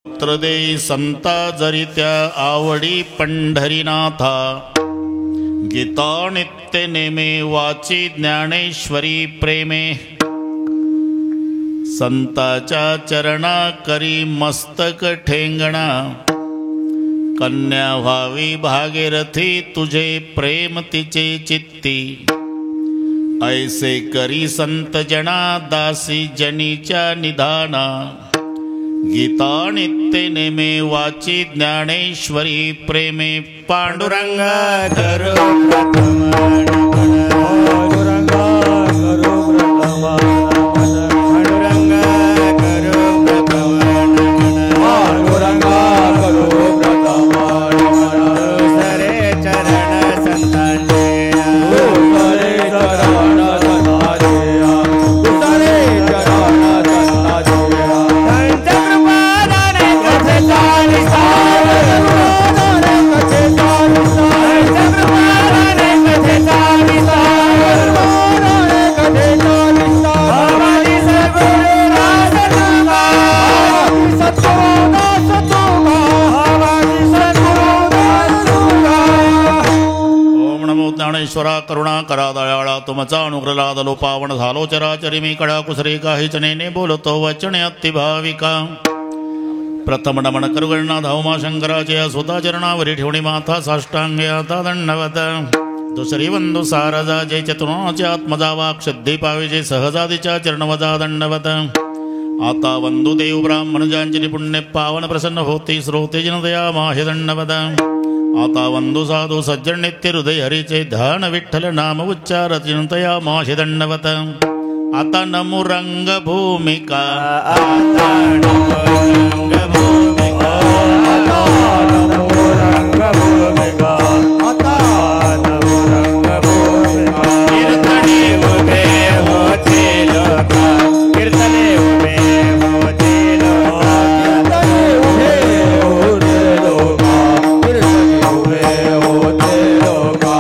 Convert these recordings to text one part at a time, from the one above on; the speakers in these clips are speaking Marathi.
पुत्र देई संता जरित्या आवडी पंढरीनाथा, गीता नित्य नेमे वाची ज्ञानेश्वरी प्रेमे, संताच्या चरणा करी मस्तक ठेंगणा, कन्या व्हावी भागीरथी तुझे प्रेम तिचे चित्ती, ऐसे करी संत जना दासी जनीच्या निधाना, गीता नित्य नेमे वाची ज्ञानेश्वरी प्रेमे, पांडुरंग करो ज्ञानेश्वरा करुणा करा दयाळा, तुमचा अनुग्रह दलो पावन झालो चराचरी, मी कळा कुसरे काहीच नेने बोलतो वचने अति भाविका. प्रथम नमन करुगणना धावमा शंकराचे सुता चरणावरी ठेवणी माथा साष्टांगे आता दंडवत. दुसरी वंदू सारजा जे चतुर्णाचे आत्मजा वाक शुद्धी पाविजे सहजादीच्या चरणवजा दंडवत. आता वंदू देव ब्राह्मण ज्यांची पुण्य पावन प्रसन्न होती श्रोते जनदया माहे दंडवत. आता वंदू साधू सज्जन नित्य हृदय हरीचे ध्यान विठ्ठल नाम उच्चार चिंतया माशे दंडवत. आता नमो रंग भूमिका, आता नमो रंग भूमिका, आता नमो रंग भूमिका, आता नमो रंग भूमिका. कीर्तने उभे होते लोका, कीर्तने उभे होते लोका, कीर्तने उभे होते लोका,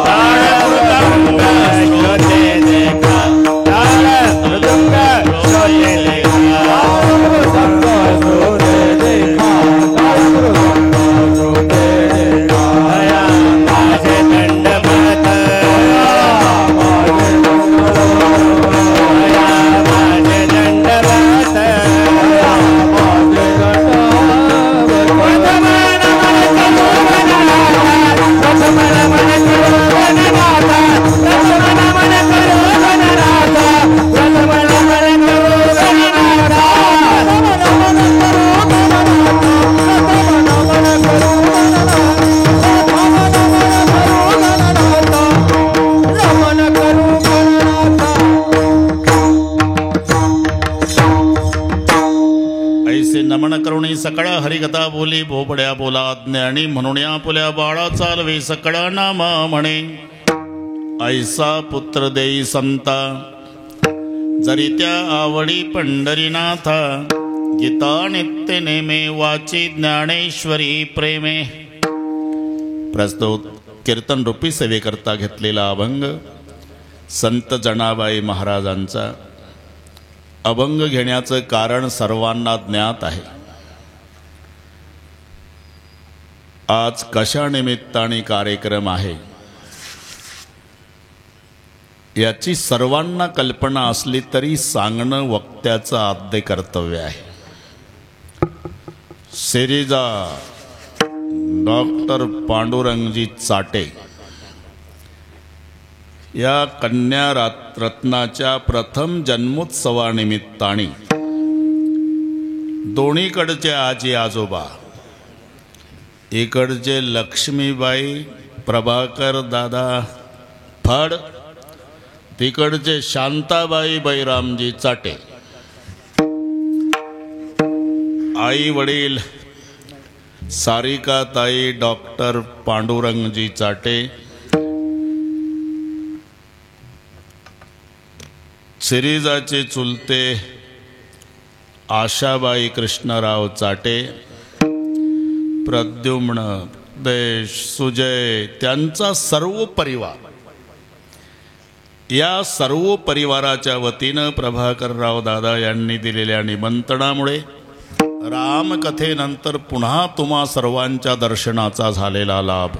सकळा हरिकथा बोली भोपड्या बोला ज्ञानी म्हणून आपुल्या बाळा चालवे सकळा नामा म्हणे. ऐसा पुत्र देई संता जरी त्या आवडी पंढरीनाथा, गीता नित्य नेमे वाची ज्ञानेश्वरी प्रेमे. प्रस्तुत कीर्तन रूपी सेवेकरता घेतलेला अभंग संत जनाबाई महाराजांचा. अभंग घेण्याचं कारण सर्वांना ज्ञात आहे. आज कशा निमित्ताने कार्यक्रम आहे याची सर्वांना कल्पना असली तरी सांगणं वक्त्याचं आद्य कर्तव्य आहे. सिरिजा डॉक्टर पांडुरंगजी चाटे या कन्या रत्नाच्या प्रथम जन्मोत्सवानिमित्ताने दोन्हीकडचे आजी आजोबा, इकडचे लक्ष्मीबाई प्रभाकर दादा फड, तिकडचे शांताबाई बैरामजी चाटे, आई वडील सारिकाताई डॉक्टर पांडुरंगजी चाटे, सिरिजाचे चुलते आशाबाई कृष्णराव चाटे, प्रद्युम्न देश सुजय त्यांचा सर्व परिवार, या सर्व परिवाराच्या वतीनं प्रभाकरराव दादा यांनी दिलेल्या निमंत्रणामुळे रामकथेनंतर पुन्हा तुम्हा सर्वांच्या दर्शनाचा झालेला लाभ.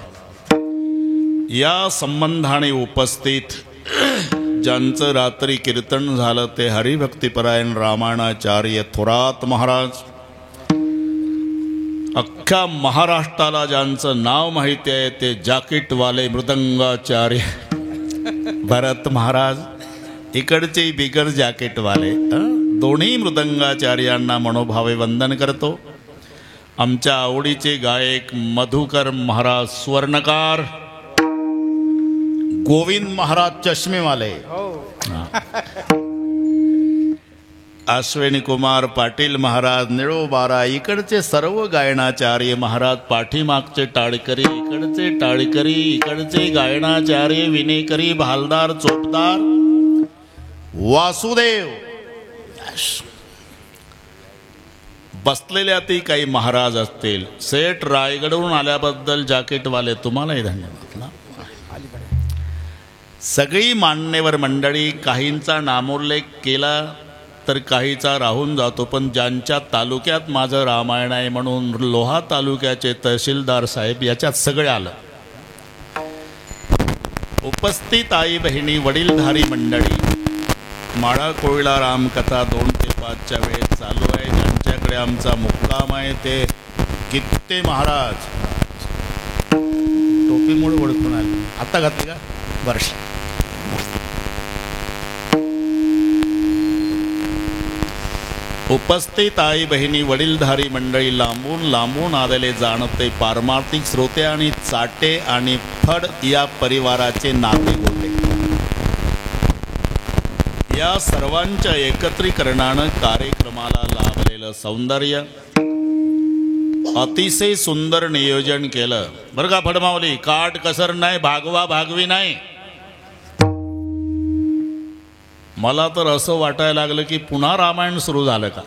या संबंधाने उपस्थित ज्यांचं रात्री कीर्तन झालं ते हरिभक्तिपरायण रामायणाचार्य थोरात महाराज, अख्ख्या महाराष्ट्राला ज्यांचं नाव माहिती आहे ते जाकीटवाले मृदंगाचार्य भरत महाराज, इकडचे बिगर जॅकेटवाले दोन्ही मृदंगाचार्यांना मनोभावे वंदन करतो. आमच्या आवडीचे गायक मधुकर महाराज स्वर्णकार, गोविंद महाराज चष्मेवाले, अश्विनी कुमार पाटील महाराज निळोबारा, इकडचे सर्व गायनाचार्य महाराज, पाठीमागचे टाळकरी, इकडचे टाळकरी, इकडचे गायनाचार्य विनेकरी, भालदार, चोपदार, वासुदेव, बसलेल्या ती काही महाराज असतील. सेठ रायगडहून आल्याबद्दल जॅकेटवाले तुम्हालाही धन्यवाद. सगळी मान्यवर मंडळी, काहींचा नामोल्लेख केला तर काहीचा राहून जातो, पण ज्यांच्या तालुक्यात माझं रामायण आहे म्हणून लोहा तालुक्याचे तहसीलदार साहेब याच्यात सगळे आलं. उपस्थित आई बहिणी, वडीलधारी मंडळी, माळा कोळीला रामकथा 2 ते 5च्या वेळेत चालू आहे. ज्यांच्याकडे आमचा मुक्काम आहे ते गित्ते महाराज, टोपीमुळे ओळखून आले, आता घातली का वर्ष. उपस्थित आई बहिणी, वडीलधारी मंडळी, लांबून लांबून आलेले जाणते पारमार्थिक श्रोते आणि चाटे आणि फड या परिवाराचे नाते होते. या सर्वांच्या एकत्रीकरणानं कार्यक्रमाला लाभलेलं सौंदर्य, अतिशय सुंदर नियोजन केलं बरं का फडमावली. काट कसर नाही, भागवा भागवी नाही. मला तर असं वाटायला लागलं की पुन्हा रामायण सुरू झालं का.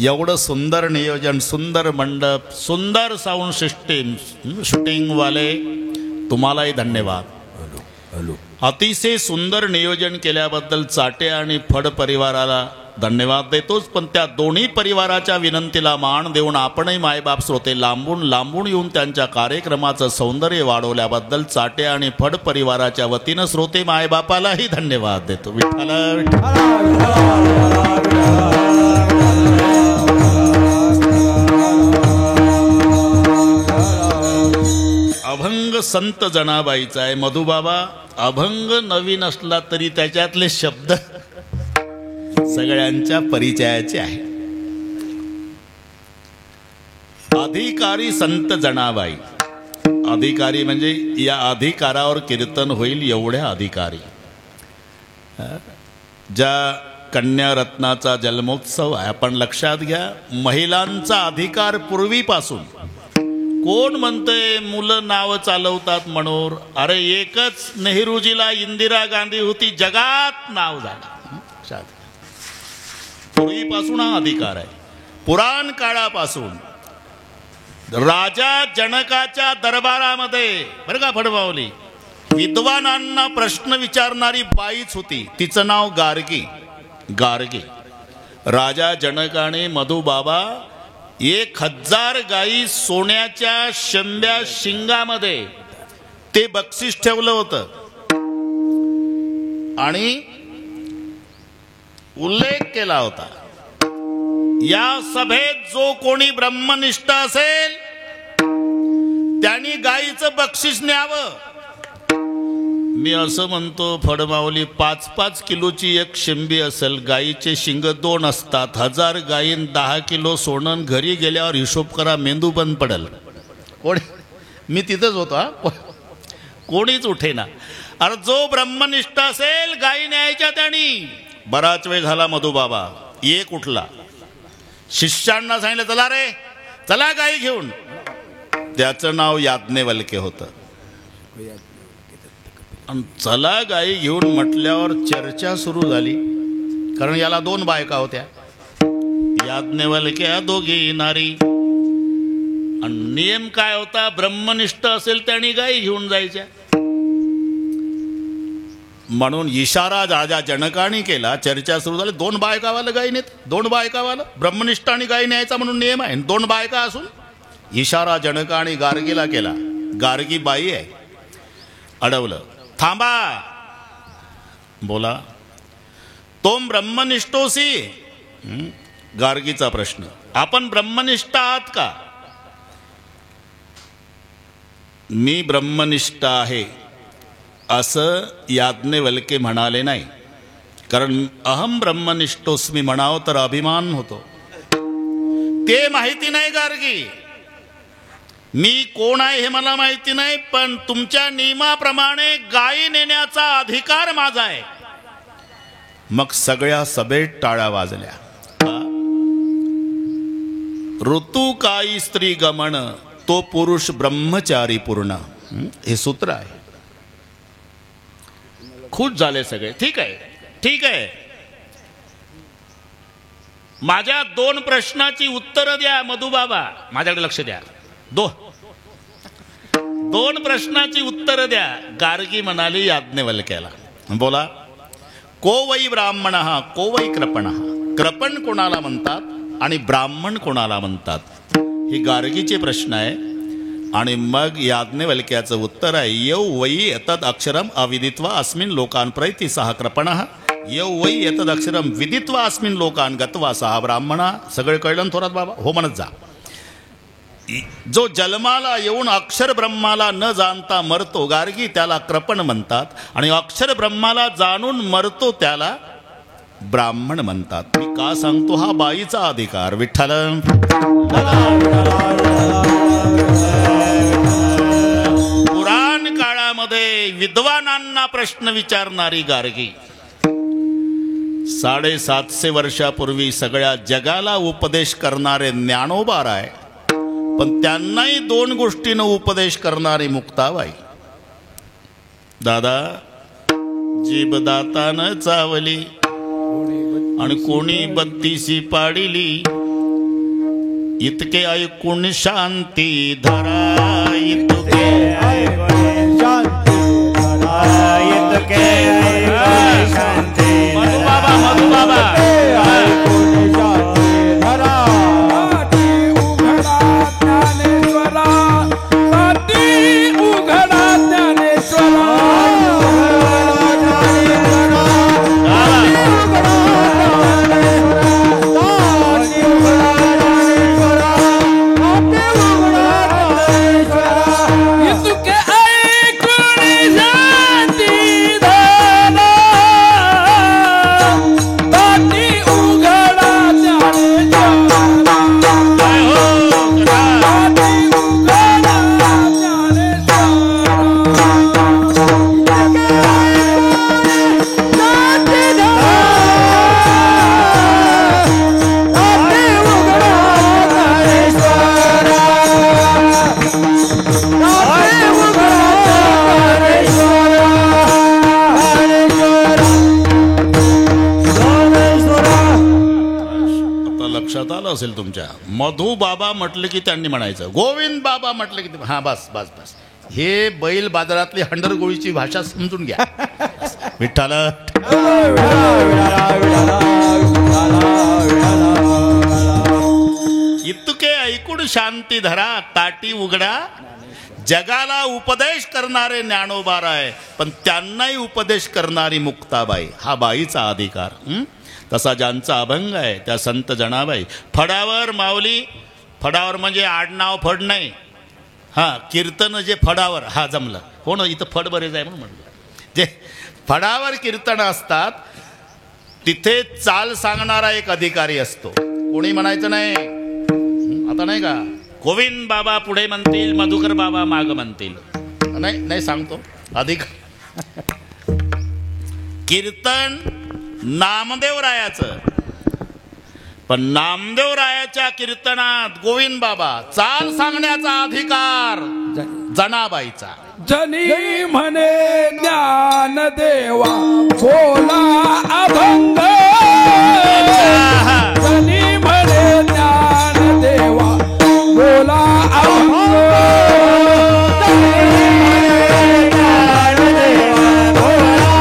एवढं सुंदर नियोजन, सुंदर मंडप, सुंदर साऊंड सिस्टीम, शूटिंगवाले तुम्हालाही धन्यवाद. अतिशय सुंदर नियोजन केल्याबद्दल चाटे आणि फड परिवाराला धन्यवाद देतोच, पण त्या दोन्ही परिवाराच्या विनंतीला मान देऊन आपणही मायबाप श्रोते लांबून लांबून येऊन त्यांच्या कार्यक्रमाचं सौंदर्य वाढवल्याबद्दल चाटे आणि फड परिवाराच्या वतीनं श्रोते मायबापालाही धन्यवाद देतो. विठ्ठल अभंग संत जनाबाईचा आहे. मधुबाबा, अभंग नवीन असला तरी त्याच्यातले शब्द सगळ्यांच्या परिचयाचे आहे. अधिकारी संत जनाबाई, अधिकारी म्हणजे या अधिकारावर कीर्तन होईल एवढ्या अधिकारी. ज्या कन्या रत्नाचा जन्मोत्सव आहे, आपण लक्षात घ्या, महिलांचा अधिकार पूर्वीपासून. कोण म्हणतंय मुलं नाव चालवतात म्हणून, अरे एकच नेहरूजीला इंदिरा गांधी होती, जगात नाव झालं. पूर्वीपासून हा अधिकार आहे. पुराण काळापासून राजा जनकाच्या दरबारामध्ये बरं का फडमावली, विद्वानांना प्रश्न विचारणारी बाईच होती, तिचं नाव गार्गी. गार्गी. राजा जनकाने मधुबाबा 1000 गायी सोन्याच्या शंभ्या शिंगामध्ये ते बक्षीस ठेवलं होतं आणि उल्लेख केला होता, या सभेत जो कोणी ब्रह्मनिष्ठ असेल त्यांनी गायीचं बक्षीस न्यावं. मी असं म्हणतो फडमावली, 5-5 किलोची एक शिंबी असेल, गायीचे शिंग 2 असतात, 1000 गायीन 10 किलो सोनं, घरी गेल्यावर हिशोब करा, मेंदू बंद पडेल. कोणी, मी तिथंच होतो हा, कोणीच उठेना. अरे जो ब्रह्मनिष्ठ असेल गायी न्यायच्या त्यांनी. बराच वेळ झाला मधुबाबा एक उठला, शिष्यांना सांगितलं चला रे चला गायी घेऊन. त्याचं नाव याज्ञवल्क्य होतं. चला गायी घेऊन म्हटल्यावर चर्चा सुरू झाली, कारण याला 2 बायका होत्या, याज्ञवल्क्य दोघी नारी. आणि नियम काय होता, ब्रह्मनिष्ठ असेल त्यांनी गायी घेऊन जायच्या. म्हणून इशारा राजा जनकाने केला. चर्चा सुरू झाली. 2 बायकावाला गाई नेत, 2 बायकावाला ब्रह्मनिष्ठ आणि गाई न्यायचा म्हणून नियम आहे. 2 बायका असून इशारा जनकाने गार्गीला केला. गार्गी बाई आहे. अडवलं. थांबा. बोला. तोम ब्रह्मनिष्ठोसी. गार्गीचा प्रश्न. आपण ब्रह्मनिष्ठ आहात का? मी ब्रह्मनिष्ठ आहे असं याज्ञवल्के म्हणाले नाही. कारण अहम ब्रह्मनिष्ठोस्मी म्हणावं तर अभिमान होतो. ते माहिती नाही गार्गी. मी कोण आहे हे मला माहिती नाही, पण तुमच्या नियमाप्रमाणे गायी नेण्याचा अधिकार माझा आहे. मग सगळ्या सभेत टाळ्या वाजल्या. ऋतू काही स्त्री गमन, तो पुरुष ब्रह्मचारी पूर्ण. हे सूत्र आहे. खुश झाले सगळे. ठीक आहे, ठीक आहे. माझ्या 2 प्रश्नाची उत्तरं द्या मधुबाबा. माझ्याकडे लक्ष द्या. 2 प्रश्नाची उत्तरं द्या. गार्गी म्हणाली याज्ञवल्क्याला. बोला. को वै ब्राह्मण, को वै कृपण. कृपण कोणाला म्हणतात आणि ब्राह्मण कोणाला म्हणतात, हे गार्गीचे प्रश्न आहे. आणि मग याज्ञवल्क्याचं उत्तर आहे. यौ वै एतद अक्षरम अविदित्वा अस्मिन् लोकान् प्रैति सह कृपणः, यौ वै एतद अक्षरम विदित्वा अस्मिन् लोकान् गत्वा सह ब्राह्मणः. सगळे कळलं थोरात बाबा? हो म्हणत जा. जो जन्माला येऊन अक्षर ब्रह्माला न जाणता मरतो गार्गी, त्याला कृपण म्हणतात. आणि अक्षर ब्रह्माला जाणून मरतो त्याला ब्राह्मण म्हणतात. मी का सांगतो? हा बाईचा अधिकार. विठ्ठल. पुराण काळामध्ये विद्वानांना प्रश्न विचारणारी गार्गी 750 वर्षापूर्वी सगळ्या जगाला उपदेश करणारे ज्ञानोबा राय, पण त्यांनाही 2 गोष्टीनं उपदेश करणारी मुक्ताबाई. दादा, जीभ दातानं चावली आणि कोणी 32 पाडिली, इतके ऐकून शांती धरा. इतके ऐकून शांती धरा. इतके ऐकून शांती. मधुबाबा, मधुबाबा. ऐकून शांती धरा. पाटी उघडा ज्ञानेश्वरा, पाटी उघडा ज्ञानेश्वरा. असेल तुमच्या. मधू बाबा म्हटलं की त्यांनी म्हणायचं, गोविंद बाबा म्हटलं की हा बस बस बस. हे बैल बाजारातली हंडरगोळीची भाषा समजून घ्या. विठ्ठल. इतके ऐकून शांती धरा, ताटी उघडा. जगाला उपदेश करणारे ज्ञानोबा राय, पण त्यांनाही उपदेश करणारी मुक्ताबाई. हा बाईचा अधिकार. तसा ज्यांचा अभंग आहे त्या संत जनाबाई. फडावर माऊली. फडावर म्हणजे आडनाव फड नाही. हां, कीर्तन जे फडावर. हा जमलं. हो ना, इथं फड बरेच आहे म्हणून म्हटलं. जे फडावर कीर्तन असतात तिथे चाल सांगणारा एक अधिकारी असतो. कोणी म्हणायचं नाही. आता नाही का, गोविंद बाबा पुढे म्हणतील, मधुकर बाबा माग म्हणतील. नाही नाही सांगतो अधिकार. कीर्तन नामदेवरायाचं, पण नामदेवरायाच्या कीर्तनात गोविंद बाबा चाल सांगण्याचा अधिकार जनाबाईचा. जनी म्हणे ज्ञानदेवा बोला अभंग. जनी म्हणे ज्ञानदेवा बोला अभंग. ज्ञानदेवा बोला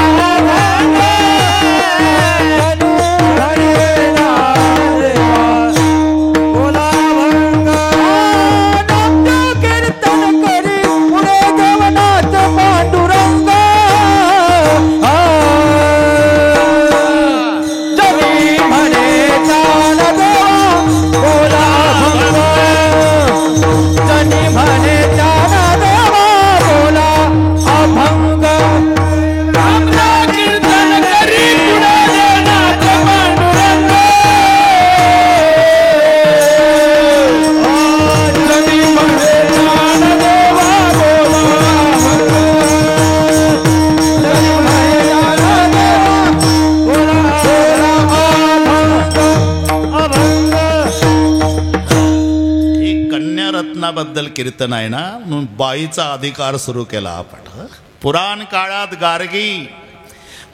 रत्नाबद्दल कीर्तन आहे ना, म्हणून बाईचा अधिकार सुरू केला आपण. पुराण काळात गार्गी,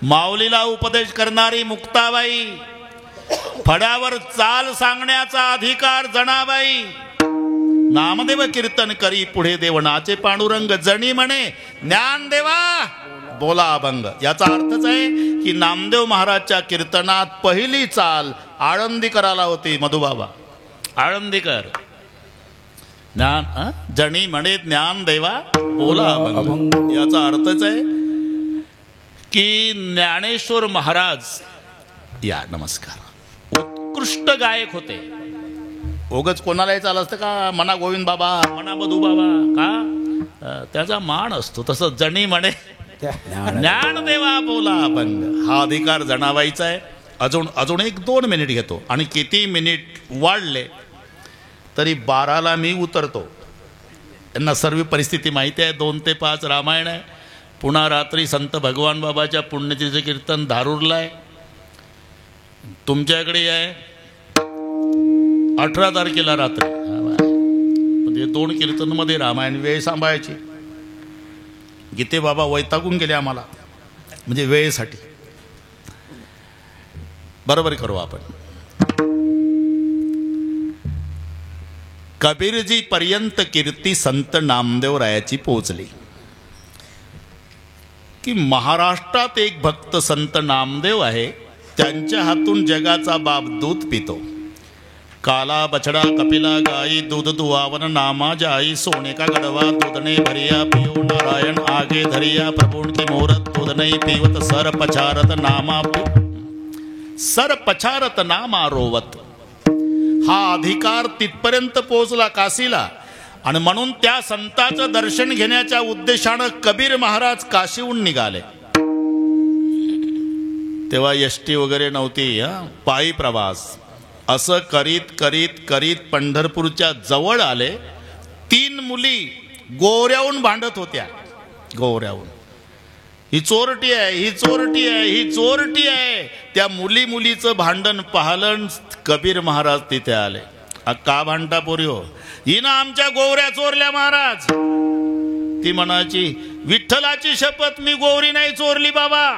माऊलीला उपदेश करणारी मुक्ताबाई, फड्यावर चाल सांगण्याचा अधिकार जनाबाई. नामदेव कीर्तन करी पुढे देवनाचे पांडुरंग, जणी म्हणे ज्ञानदेवा बोला अभंग. याचा अर्थच आहे की नामदेव महाराजच्या कीर्तनात पहिली चाल आळंदीकराला होती. मधुबाबा आळंदीकर, ज्ञान जणी म्हणे ज्ञानदेवा बोला अभंग. याचा अर्थच आहे की ज्ञानेश्वर महाराज या नमस्कार उत्कृष्ट गायक होते. ओगच कोणालाही चाल असतं का, मना गोविंद बाबा, मना बधू बाबा, का त्याचा मान असतो. तसं जणी म्हणे ज्ञानदेवा बोला अभंग, हा अधिकार जनाबाईचा आहे. अजून 1-2 मिनिट घेतो, आणि किती मिनिट वाढले तरी 12ला मी उतरतो. यांना सर्व परिस्थिती माहिती आहे. 2 ते 5 रामायण आहे. पुन्हा रात्री संत भगवान बाबाच्या पुण्यतिथीचे कीर्तन धारूरला आहे. तुमच्याकडे आहे 18 तारखेला रात्री. म्हणजे 2 कीर्तनमध्ये रामायण. वेळ सांभाळायची. गीते बाबा वैतागून गेले आम्हाला, म्हणजे वेळेसाठी. बरोबर करू आपण. कबीरजी पर्यंत कीर्ती संत नामदेवरायाची पोचली की महाराष्ट्रात एक भक्त संत नामदेव आहे, त्यांच्या हातून जगाचा बाप दूध पितो. काला बछड़ा कपिला गाई दूध दुआवन नामा जाई, सोने का गड़वा दूध ने भरिया पियो नारायण आगे धरिया, प्रभु की मोहरत दूध नहीं पीवत, सर पछारत नामा रोवत. हा अधिकार तिथपर्यंत पोहोचला काशीला, आणि म्हणून त्या संताचं दर्शन घेण्याच्या उद्देशानं कबीर महाराज काशीहून निघाले. तेव्हा एसटी वगैरे नव्हती, पायी प्रवास. असं करीत करीत करीत पंढरपूरच्या जवळ आले. 3 मुली गोऱ्याहून भांडत होत्या. गोऱ्याहून, ही चोरटी आहे, ही चोरटी आहे, ही चोरटी आहे. त्या मुलीचं भांडण पाहलं. कबीर महाराज तिथे आले. का भांडता पोरी हो? हिनं आमच्या गोवऱ्या चोरल्या महाराज. ती म्हणायची विठ्ठलाची शपथ मी गोवरी नाही चोरली बाबा.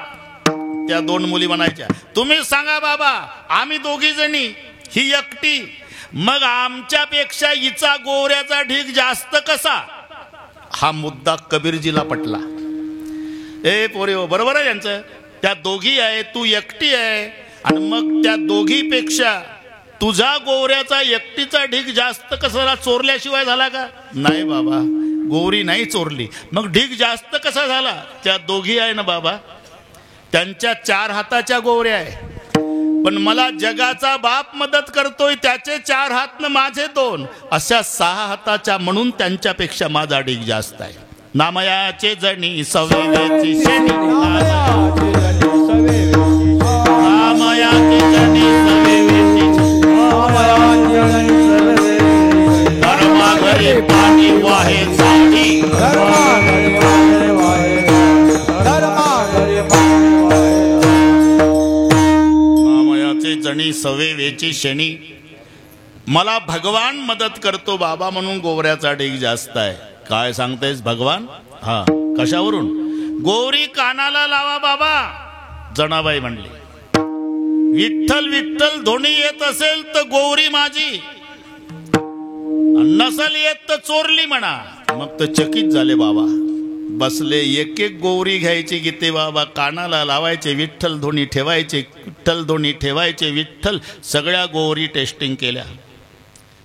त्या 2 मुली म्हणायच्या तुम्ही सांगा बाबा, आम्ही 2 जणी, ही एकटी, मग आमच्यापेक्षा हिचा गोवऱ्याचा ढीग जास्त कसा? हा मुद्दा कबीरजीला पटला. ए पोरे हो, बरोबर आहे यांचं. त्या 2 आहे, तू एकटी आहे, आणि मग त्या 2पेक्षा तुझा गोवऱ्याचा एकटीचा ढीग जास्त कसा? चोरल्याशिवाय झाला का? नाही बाबा, गोवरी नाही चोरली, मग ढीग जास्त कसा झाला? त्या 2 आहे ना बाबा, त्यांच्या 4 हाताच्या गोवऱ्या आहे, पण मला जगाचा बाप मदत करतोय, त्याचे 4 हात न माझे 2, अशा 6 हाताच्या, म्हणून त्यांच्यापेक्षा माझा ढीग जास्त आहे. नामयाचे जणी सवेची शेणी, नामयाचे जणी सवेची धर्माघरी पाणी वाहे साडी, नामयाचे जणी सवेची शेणी. मला भगवान मदत करतो बाबा, म्हणून गोवऱ्याचा ढीग जास्त आहे. काय सांगतेस भगवान? हा, कशावरून? गोवरी कानाला लावा बाबा. जनाबाई म्हणली विठ्ठल विठ्ठल ध्वनी येत असेल तर गोवरी माझी, नसल येत तर चोरली म्हणा. मग तर चकित झाले बाबा. बसले, एक गोवरी घ्यायची गीते बाबा, कानाला लावायचे, विठ्ठल ध्वनी ठेवायचे, विठ्ठल ध्वनी ठेवायचे, विठ्ठल. सगळ्या गोवरी टेस्टिंग केल्या,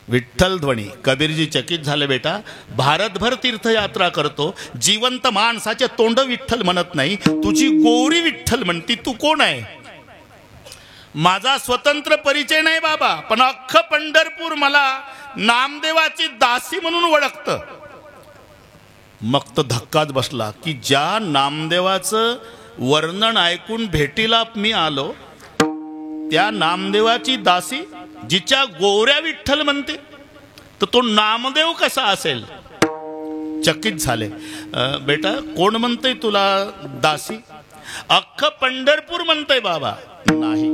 विठ्ठल ध्वनी. कबीरजी चकित झाले. बेटा, भारतभर तीर्थयात्रा करतो, जिवंत माणसाचे तोंड विठ्ठल म्हणत नाही, तुझी गोवरी विठ्ठल म्हणती, तू कोण आहे? माझा स्वतंत्र परिचय नाही बाबा, पण अख्खं पंढरपूर मला नामदेवाची दासी म्हणून ओळखतं. मग तर धक्काच बसला की ज्या नामदेवाचं वर्णन ऐकून भेटीला मी आलो, त्या नामदेवाची दासी जिच्या गोवऱ्या विठ्ठल म्हणते, तर तो नामदेव कसा असेल? चकित झाले. बेटा, कोण म्हणतंय तुला दासी? अख्खं पंढरपूर म्हणतंय बाबा. नाही,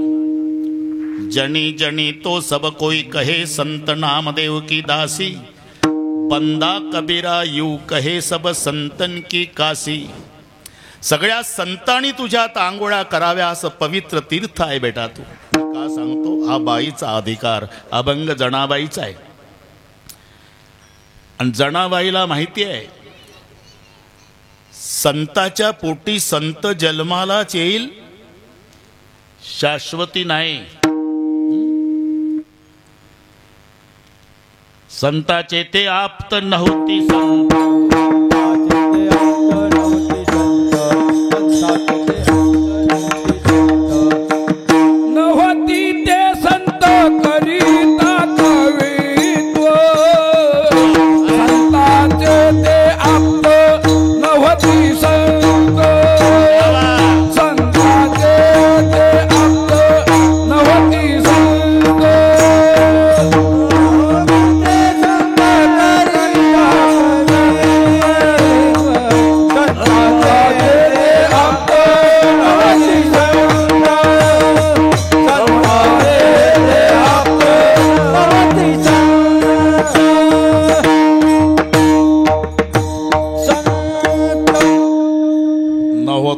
जनी जनी तो सब कोई कहे संत नामदेव की दासी. बंदा कबीरा यू कहे सब संतन की काशी. सगळ्या संतांनी तुझ्यात आंघोळा कराव्या असं पवित्र तीर्थ आहे बेटा तू. का सांगतो? हा बाईचा अधिकार अभंग जनाबाईचा आहे. आणि जनाबाईला माहिती आहे संताच्या पोटी संत जन्मालाच येईल, शाश्वती नाही. संताचे ते आप्त नव्हती संत.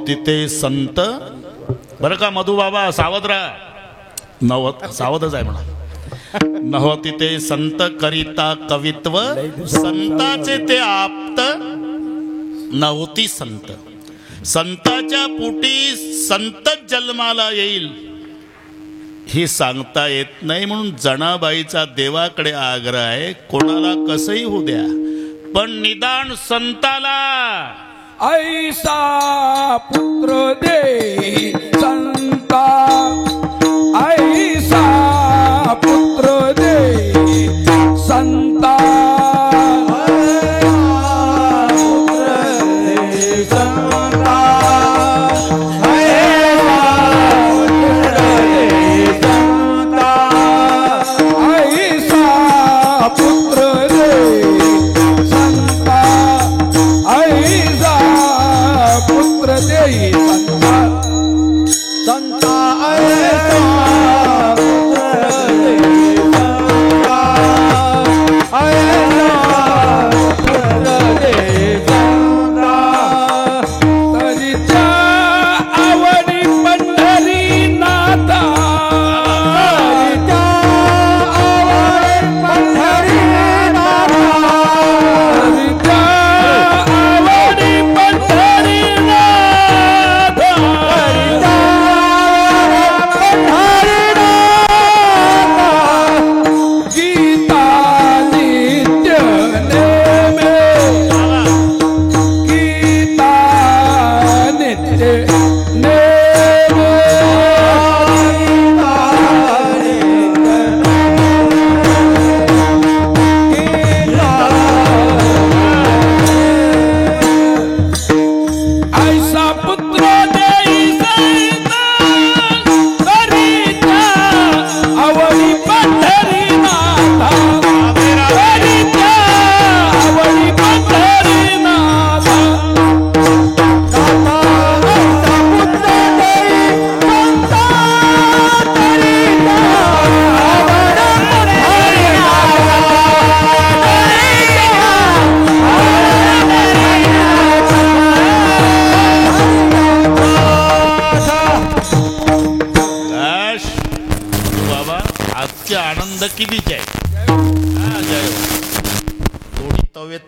तिथे संत. बरं का मधुबाबा, सावध राहा. सावधच आहे म्हणा. नव तिथे संत करिता कवित्व, संताचे ते आप्त नव्हती संत. संताच्या पोटी संत जन्माला येईल हे सांगता येत नाही. म्हणून जनाबाईचा देवाकडे आग्रह आहे, कोणाला कसंही होऊ द्या पण निदान संताला ऐसा पुत्र दे संता, ऐसा पुत्र दे संता,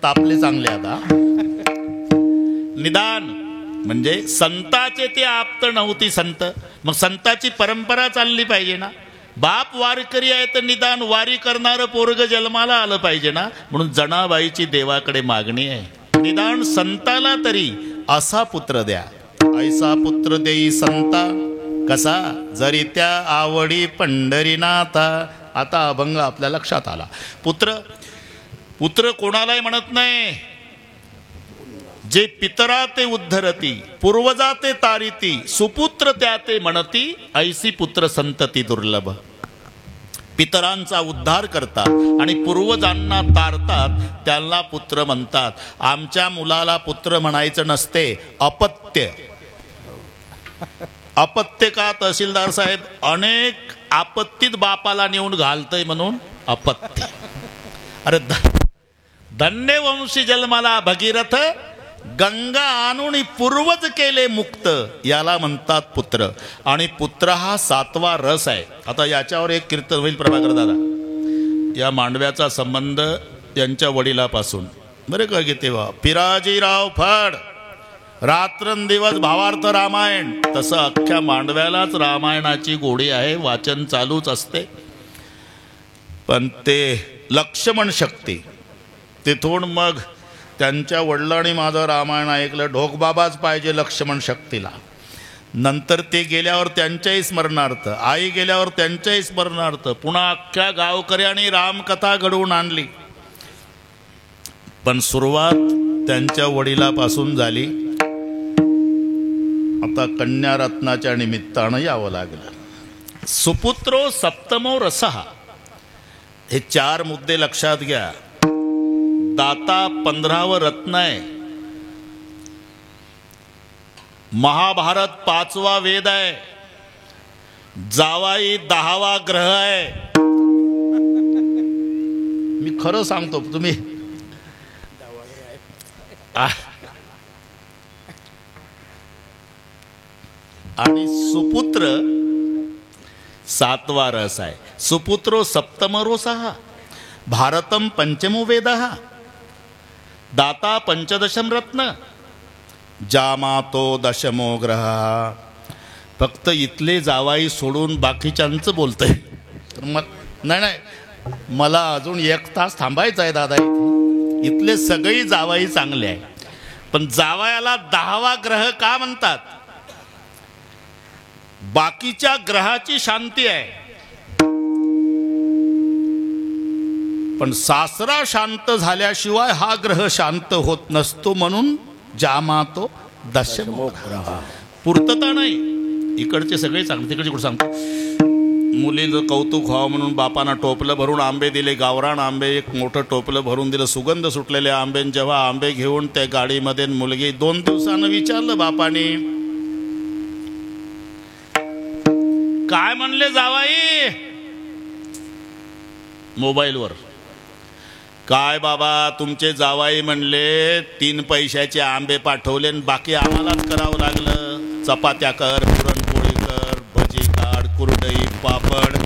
तापले चांगले. आता निदान म्हणजे संताचे ते आप्त नव्हती संत. मग संताची परंपरा चालली पाहिजे ना. बाप वारकरी आहे तर निदान वारी करणारं पोरग जन्माला आलं पाहिजे ना. म्हणून जनाबाईची देवाकडे मागणी आहे, निदान संताला तरी असा पुत्र द्या. ऐसा पुत्र देई संता, कसा? जरी त्या आवडी पंढरीनाथा. आता अभंग आपल्या लक्षात आला. पुत्र पुत्र कोणालाही म्हणत नाही. जे पितरा ते उद्धरती, पूर्वजा ते तारिती, सुपुत्र त्या ते म्हणती, ऐसी पुत्र संतती दुर्लभ. पितरांचा उद्धार करतात आणि पूर्वजांना तारतात, त्यांना पुत्र म्हणतात. आमच्या मुलाला पुत्र म्हणायचं नसते, अपत्य. अपत्य का? तहसीलदार साहेब अनेक आपत्तीत बापाला नेऊन घालतय म्हणून अपत्य. अरे धन्यवंशी जन्माला भगीरथ, गंगा आणून पूर्वज केले मुक्त, याला म्हणतात पुत्र. आणि पुत्र हा 7वा रस आहे. आता याच्यावर एक कीर्तन होईल प्रभाकर दादा. या मांडव्याचा संबंध यांच्या वडिलापासून बरे का की तेव्हा पिराजीराव फड रात्रंदिवस भावार्थ रामायण, तसं अख्ख्या मांडव्यालाच रामायणाची गोडी आहे, वाचन चालूच असते. पण ते लक्ष्मण शक्ती तिथून मग त्यांच्या वडिलांनी माझं रामायण ऐकलं, ढोकबाबाच पाहिजे लक्ष्मण शक्तीला. नंतर ते गेल्यावर त्यांच्याही स्मरणार्थ, आई गेल्यावर त्यांच्याही स्मरणार्थ पुन्हा अख्ख्या गावकऱ्यांनी रामकथा घडवून आणली. पण सुरुवात त्यांच्या वडिलापासून झाली. आता कन्यारत्नाच्या निमित्तानं यावं लागलं. सुपुत्रो सप्तमो रसः, हे 4 मुद्दे लक्षात घ्या. दाता 15वं रत्न आहे. महाभारत 5वा वेद आहे. जावाई 10वा ग्रह आहे. मी खरं सांगतो, तुम्ही आणि सुपुत्र 7वा रस आहे. सुपुत्रो सप्तमो रसः, भारतम पंचमो वेदः, दाता 15 रत्न, जामातो 10मो ग्रह. फक्त इथले जावाई सोडून बाकीच्यांचं बोलतंय. तर मग नाही, मला अजून 1 तास थांबायचं आहे दादा. इथले सगळी जावाई चांगले आहे, पण जावयाला 10वा ग्रह का म्हणतात? बाकीच्या ग्रहाची शांती आहे, पण सासरा शांत झाल्याशिवाय हा ग्रह शांत होत नसतो. म्हणून जामातो 10मो ग्रह. पूर्तता नाही. इकडचे सगळे चांगले, तिकडचे कुठे सांगतो. मुलीचं कौतुक व्हावं म्हणून बापांना टोपलं भरून आंबे दिले, गावरान आंबे, एक मोठं टोपलं भरून दिलं, सुगंध सुटलेले आंबे. जेव्हा आंबे घेऊन त्या गाडीमध्ये मुलगी 2 दिवसानं विचारलं बापाने, काय म्हणले जावाई? मोबाईलवर, काय बाबा तुमचे जावाई म्हणले 3 पैशाचे आंबे पाठवले, बाकी आम्हालाच करावं लागलं. चपात्या कर, पुरणपोळी कर, भजी काढ, कुरडई, पापड.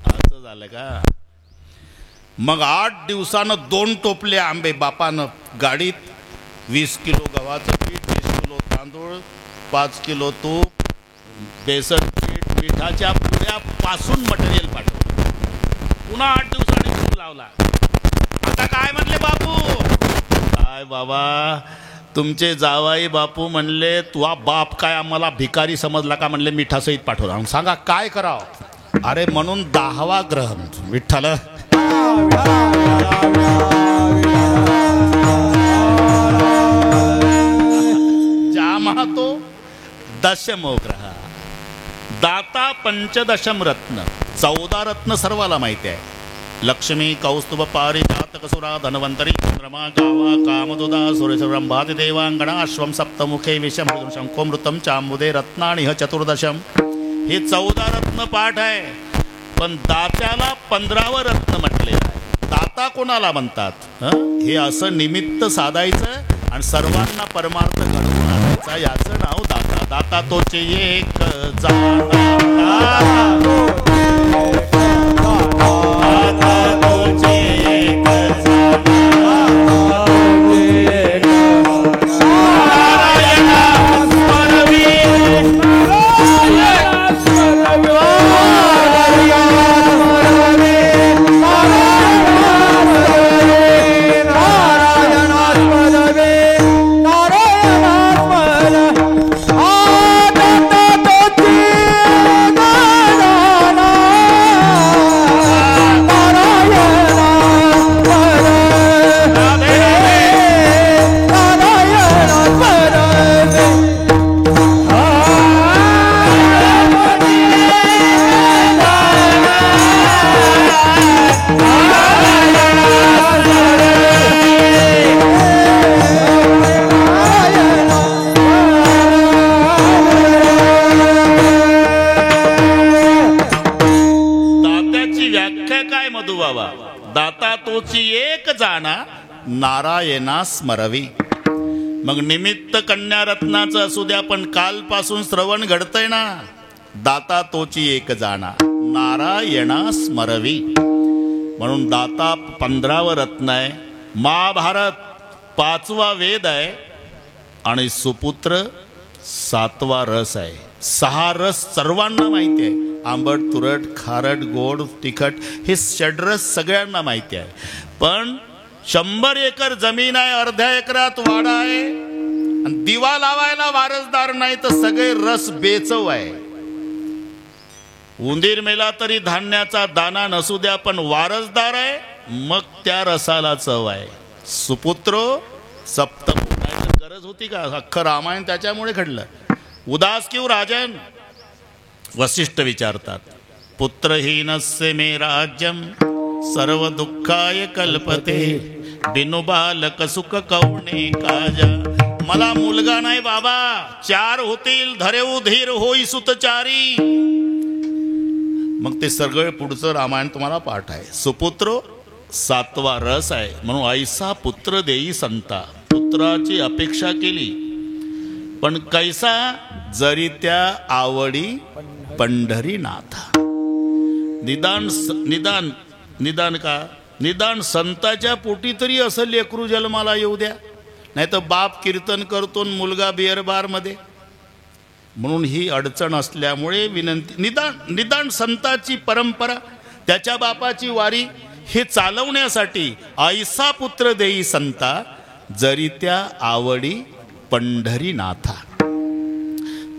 असं झालं का? मग 8 दिवसानं 2 टोपले आंबे बापानं गाडीत, 20 किलो गव्हाचं पीठ, 20 किलो तांदूळ, 5 किलो तूप, बेसन पीठ, मिठाच्या पुऱ्यापासून मटेरियल पाठवलं. पुन्हा 8 दिवसांनी फोन लावला. आता काय म्हणले बापू? काय बाबा तुमचे जावाई बापू म्हणले, तुझा बाप काय आम्हाला भिकारी समजला का? म्हणले मिठासहित पाठवला. सांगा काय करावं? अरे म्हणून 10वा ग्रह विठ्ठल. जामातो 10मो ग्रह, दाता 15 रत्न. 14 रत्न सर्वाला माहिती आहे. लक्ष्मी, कौस्तुभ, पारिजात, कसुरा, धन्वंतरी, चंद्रमा, गावा, कामदुदा, सुरेशब्रह्मादि देवांगणा, अश्वम सप्तमुखे, विषम, शंखोमृतम, चांबुदे, रत्नानि 14. हे 14 रत्न पाठ आहे. पण दात्याला 15वं रत्न म्हटलेलं आहे. दाता कोणाला म्हणतात? हे असं निमित्त साधायचं आणि सर्वांना परमार्थ घडवून आणायचा, याचं नाव दाता. दाता तोचे एक जाता, नारायणा स्मरवी. मग निमित्त कन्या रत्नाचं असू द्या, पण कालपासून श्रवण घडतंय ना, दाता तोची एक जाणा नारायणा स्मरवी. म्हणून दाता 15वं रत्न आहे, महाभारत 5वा वेद आहे आणि सुपुत्र 7वा रस आहे. 6 रस सर्वांना माहिती आहे, आंबट तुरट खारट गोड तिखट हे षड्रस सगळ्यांना माहिती आहे. पण 100 एकर जमीन आहे, अर्ध्या एकरात वाडा आहे आणि दिवा लावायला वारसदार नाही, तर सगळे रस बेचव आहे. उंदीर मेला तरी धान्याचा दाना नसू द्या, पण वारसदार आहे, मग त्या रसाला चव आहे. सुपुत्रो सप्तपुत्र. गरज होती का? अख्खं रामायण त्याच्यामुळे घडलं. उदास क्यों राजन? वसिष्ठ विचारतात. पुत्रहीनस्य मे राज्यम सर्व दुःखाय कल्पते बिनु बालक सुख कौणे काजा. मला मुलगा नाही बाबा, 4 होतील धरेऊ धीर होई सुतचारी. मग ते सगळं पुढचं रामायण तुम्हाला पाठ आहे. सुपुत्रो 7वा रस आहे. म्हणून ऐसा पुत्र देई संता. पुत्राची अपेक्षा केली, पण कैसा? जरी त्या आवडी पंढरीनाथा. निदान निदान निदान का निदान संताच्या पोटी तरी असं लेकरू जन्माला येऊ द्या, नाही तर बाप कीर्तन करतो मुलगा बिअर बार मध्ये. म्हणून ही अडचण असल्यामुळे विनंती, निदान संताची परंपरा, त्याच्या बापाची वारी हे चालवण्यासाठी ऐसा पुत्र देई संता जरी त्या आवडी पंढरीनाथा.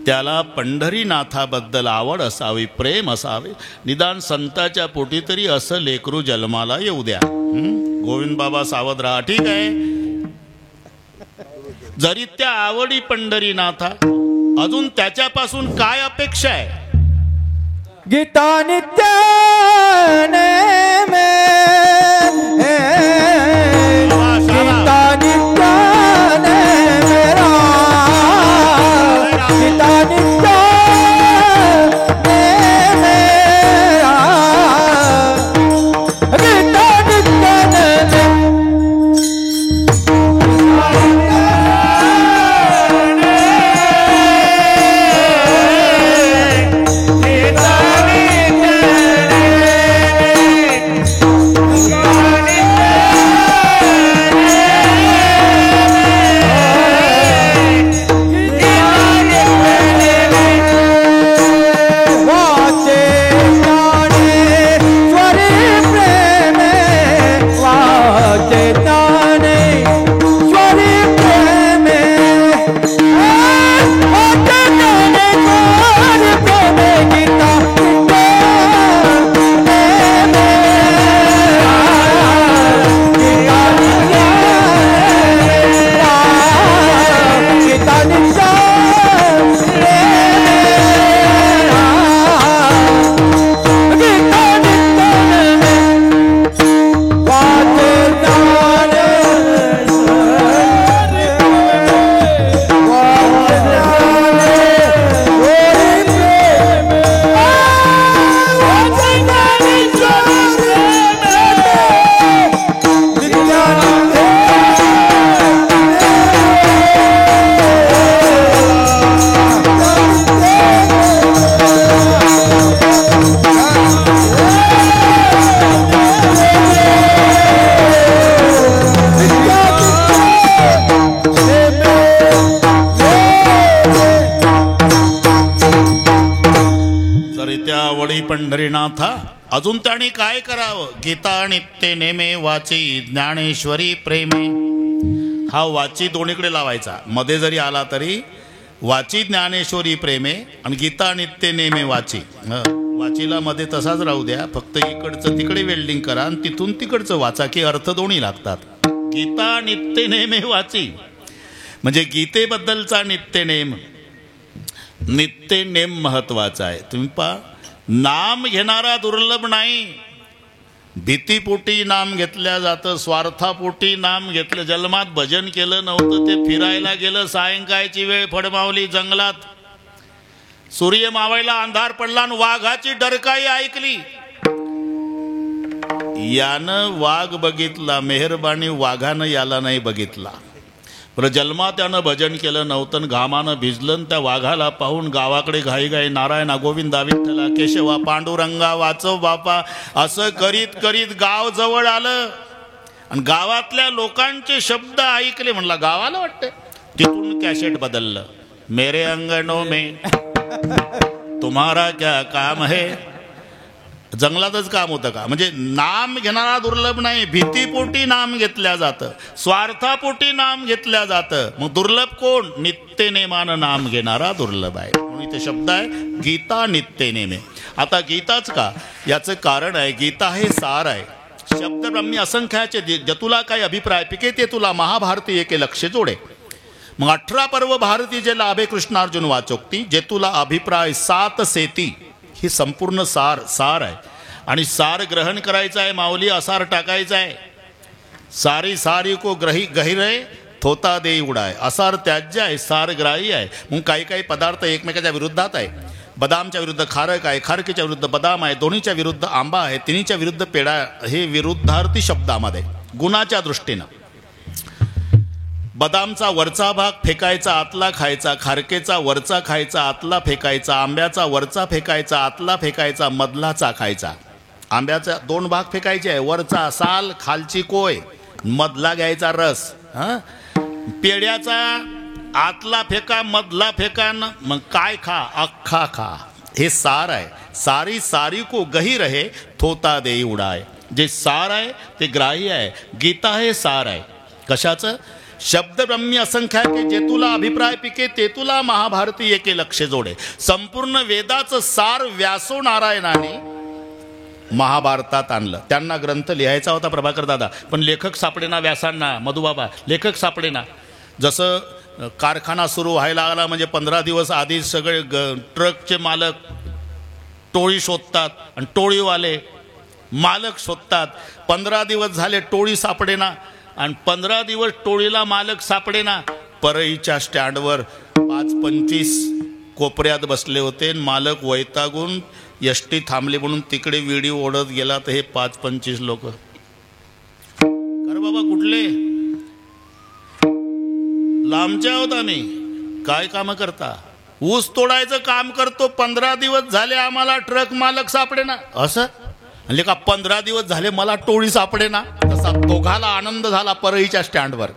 त्याला पंढरीनाथाबद्दल आवड असावी, प्रेम असावे. निदान संताच्या पोटी तरी असं लेकरू जन्माला येऊ द्या. गोविंद बाबा सावध राहा, ठीक आहे. जरी त्या आवडी पंढरीनाथा. अजून त्याच्यापासून काय अपेक्षा आहे? गीता नित्य नेमे गीता नित्य नेमेरा गीता नित्य नेमेरा गीता नित्य नेमे पंढरीनाथा. अजून त्याने काय करावं? गीता नित्य नेमे वाची ज्ञानेश्वरी प्रेमे. हा वाची दोन्हीकडे लावायचा, मध्ये जरी आला तरी वाची ज्ञानेश्वरी प्रेमे आणि गीता नित्य नेमे वाची. वाचीला मध्ये तसाच राहू द्या, फक्त इकडचं तिकडे वेल्डिंग करा आणि तिथून तिकडचं वाचा, की अर्थ दोन्ही लागतात. गीता नित्य नेमे वाची म्हणजे गीतेबद्दलचा नित्यनेम. नित्यनेम महत्वाचा आहे. तुम्ही पहा, नाम घेणारा दुर्लभ नाही. भीतीपोटी नाम घेतल्या जातं, स्वार्थापोटी नाम घेतलं. जन्मात भजन केलं नव्हतं, ते फिरायला गेलं, सायंकाळची वेळ फडमावली जंगलात, सूर्य मावळला, अंधार पडला आणि वाघाची डरकाई ऐकली. यानं वाघ बघितला, मेहरबानी वाघानं याला नाही बघितला. बरं, जन्मा त्यानं भजन केलं नव्हतं, घामानं भिजलं. त्या वाघाला पाहून गावाकडे घाई नारायणा गोविंदा विठ्ठला केशवा पांडुरंगा वाचव बापा असं करीत करीत गाव जवळ आलं. आणि गावातल्या लोकांचे शब्द ऐकले. म्हणला गावाला वाटतं. तिथून कॅसेट बदललं. मेरे अंगणों में तुम्हारा क्या काम है. जंगलातच काम होतं का? म्हणजे नाम घेणारा दुर्लभ नाही, भीतीपोटी नाम घेतल्या जातं, स्वार्थापोटी नाम घेतल्या जातं. मग दुर्लभ कोण? नित्यनेमानं नाम घेणारा दुर्लभ आहे. म्हणून इथे शब्द आहे गीता नित्यनेमे. आता गीताच का? याचं कारण आहे गीता हे सार आहे. शब्द ब्रह्मी असंख्याचे जे तुला काही अभिप्राय पिके ते तुला महाभारती एके लक्ष जोडे. मग 18 पर्व भारतीचे लाभे कृष्णार्जुन वाचोक्ती जे तुला अभिप्राय 7 सेती. ही संपूर्ण सार आहे. आणि सार ग्रहण करायचं आहे माऊली, असार टाकायचा आहे. सारी सारी को गहिरे थोता दे उडाय. असार त्याज्य आहे, सार ग्राही आहे. मग काही पदार्थ एकमेकाच्या विरुद्धात आहे. बदामच्या विरुद्ध खारक आहे, खारकीच्या विरुद्ध बदाम आहे, दोन्हीच्या विरुद्ध आंबा आहे, तिन्हीच्या विरुद्ध पेढा. हे विरुद्धार्थी शब्दामध्ये गुणाच्या दृष्टीनं. बदामचा वरचा भाग फेकायचा, आतला खायचा. खारकेचा वरचा खायचा, आतला फेकायचा. आंब्याचा वरचा फेकायचा, आतला फेकायचा, मधलाचा खायचा. आंब्याचा 2 भाग फेकायचे आहे, वरचा साल, खालची कोय, मधला घ्यायचा रस. पेड्याचा आतला फेका, मधला फेका, मग काय खा? अख्खा खा. हे सार आहे. सारी सारी को गही रहे थोता दे उडाय. जे सार आहे ते ग्राही आहे. गीता हे सार आहे. कशाचं? शब्द ब्रह्मी असंख्याके जे तुला अभिप्राय पिके ते तुला महाभारती एके लक्ष जोडे. संपूर्ण वेदाचं सार व्यासो नारायणाने महाभारतात आणलं. त्यांना ग्रंथ लिहायचा होता प्रभाकर दादा, पण लेखक सापडेना व्यासांना. मधुबाबा लेखक सापडेना. जसं कारखाना सुरू व्हायला आला म्हणजे 15 दिवस आधी सगळे ट्रकचे मालक टोळी शोधतात आणि टोळीवाले मालक शोधतात. 15 दिवस झाले टोळी सापडेना आणि 15 दिवस टोळीला मालक सापडेना. परळीच्या स्टँडवर 5-25 कोपऱ्यात बसले होते. मालक वैतागून एसटी थांबली म्हणून तिकडे विडी ओढत गेला. तर हे 5-25 लोक कर बाबा कुठले? लांबच्या आहोत आम्ही. काय काम करता? ऊस तोडायचं काम करतो. 15 दिवस झाले आम्हाला ट्रक मालक सापडेना. असं म्हणजे का 15 दिवस झाले मला टोळी सापडेना? तसा दोघाला आनंद झाला परळीच्या स्टँडवर.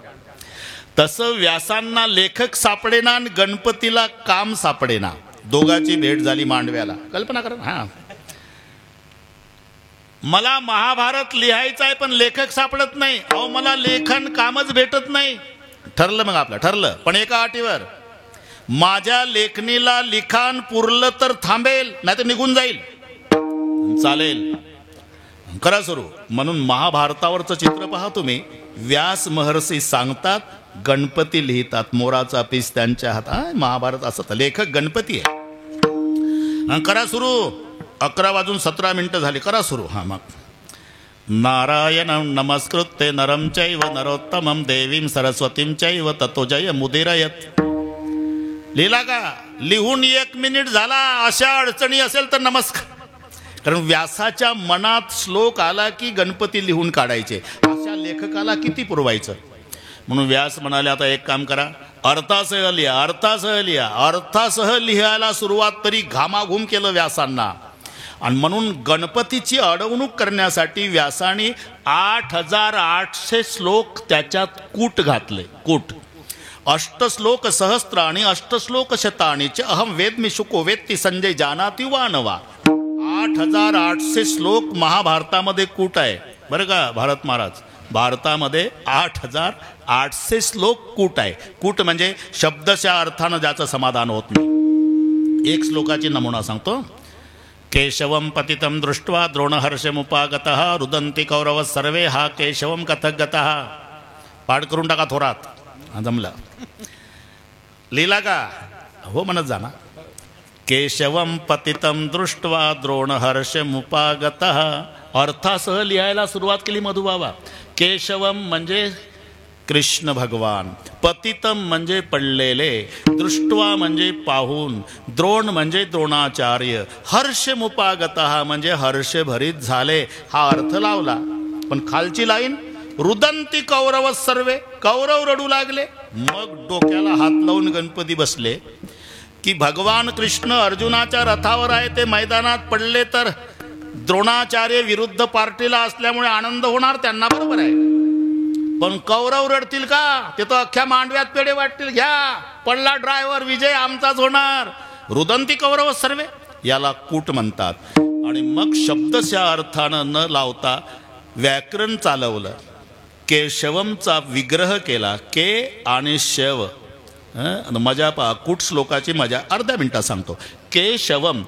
तसं व्यासांना लेखक सापडेना आणि गणपतीला काम सापडेना. दोघाची भेट झाली मांडव्याला. कल्पना करा. हा, मला महाभारत लिहायचं आहे पण लेखक सापडत नाही. अहो मला लेखन कामच भेटत नाही. ठरलं मग आपलं ठरलं, पण एका अटीवर. माझ्या लेखणीला लिखाण पुरलं तर थांबेल, नाही तर निघून जाईल. चालेल, करा सुरू. म्हणून महाभारतावरचं चित्र पहा तुम्ही. व्यास महर्षी सांगतात, गणपती लिहितात. मोराचा पीस त्यांच्या हातात. महाभारत असं लेखक गणपती आहे. करा सुरू. 11:17 झाले. करा सुरू. हा मग नारायणं नमस्कृत्य नरं चैव नरोत्तमं देवीं सरस्वतीं चैव ततो जय मुदीरयत. लिहिला का? लिहून 1 मिनिट झाला. अशा अडचणी असेल तर नमस्कार. कारण व्यासाच्या मनात श्लोक आला की गणपती लिहून काढायचे. अशा लेखकाला किती पुरवायचं? म्हणून व्यास म्हणाले आता एक काम करा, अर्थासह लिहा. अर्थासह लिहा. अर्थासह लिहायला सुरुवात तरी घामाघूम केलं व्यासांना. आणि म्हणून गणपतीची अडवणूक करण्यासाठी व्यासाने 8800 श्लोक त्याच्यात कूट घातले. कूट. 8 श्लोक सहस्त्र आणि 8 श्लोक शतानीचे अहम वेदमी शुको वेत्ती संजय जानाति वा नवा. 8800 श्लोक महाभारतामध्ये कूट आहे बरं का भारत महाराज. भारतामध्ये 8800 श्लोक कूट आहे. कूट म्हणजे शब्दशः अर्थानं ज्याचं समाधान होत नाही. एक श्लोकाची नमुना सांगतो. केशवम पतितं दृष्ट्वा द्रोणहर्षमुपागतः रुदन्ति कौरव सर्वे हा केशवम कथक गतः. पाठ करून टाका थोरात. जमलं. लिहिला का? हो म्हणत जा ना. केशवम पतितं दृष्ट्वा द्रोणहर्षमुपागतः. अर्थासह लिहायला सुरुवात केली मधुबाबा. केशवम म्हणजे कृष्ण भगवान. पतितम म्हणजे पडलेले, दृष्ट्वा म्हणजे पाहून, द्रोण म्हणजे द्रोणाचार्य, हर्षमुपागतः म्हणजे हर्षभरीत झाले, हा अर्थ लावला. पण खालची लाईन, रुदंती कौरव सर्वे, कौरव रडू लागले. मग डोक्याला हात लावून गणपती बसले की भगवान कृष्ण अर्जुनाच्या रथावर आहे, ते मैदानात पडले तर द्रोणाचार्य विरुद्ध पार्टीला असल्यामुळे आनंद होणार त्यांना, बरोबर आहे. पण कौरव रडतील का? ते तर अख्ख्या मांडव्यात पेढे वाटतील, घ्या पडला ड्रायव्हर, विजय आमचाच होणार. रुदंती कौरव सर्वे याला कूट म्हणतात. आणि मग शब्दशः अर्थानं न लावता व्याकरण चालवलं. केशवमचा विग्रह केला, के आणि शव. मजा पहा, कूट श्लोकाची मजा अर्ध्या मिनिटात सांगतो. केशवम,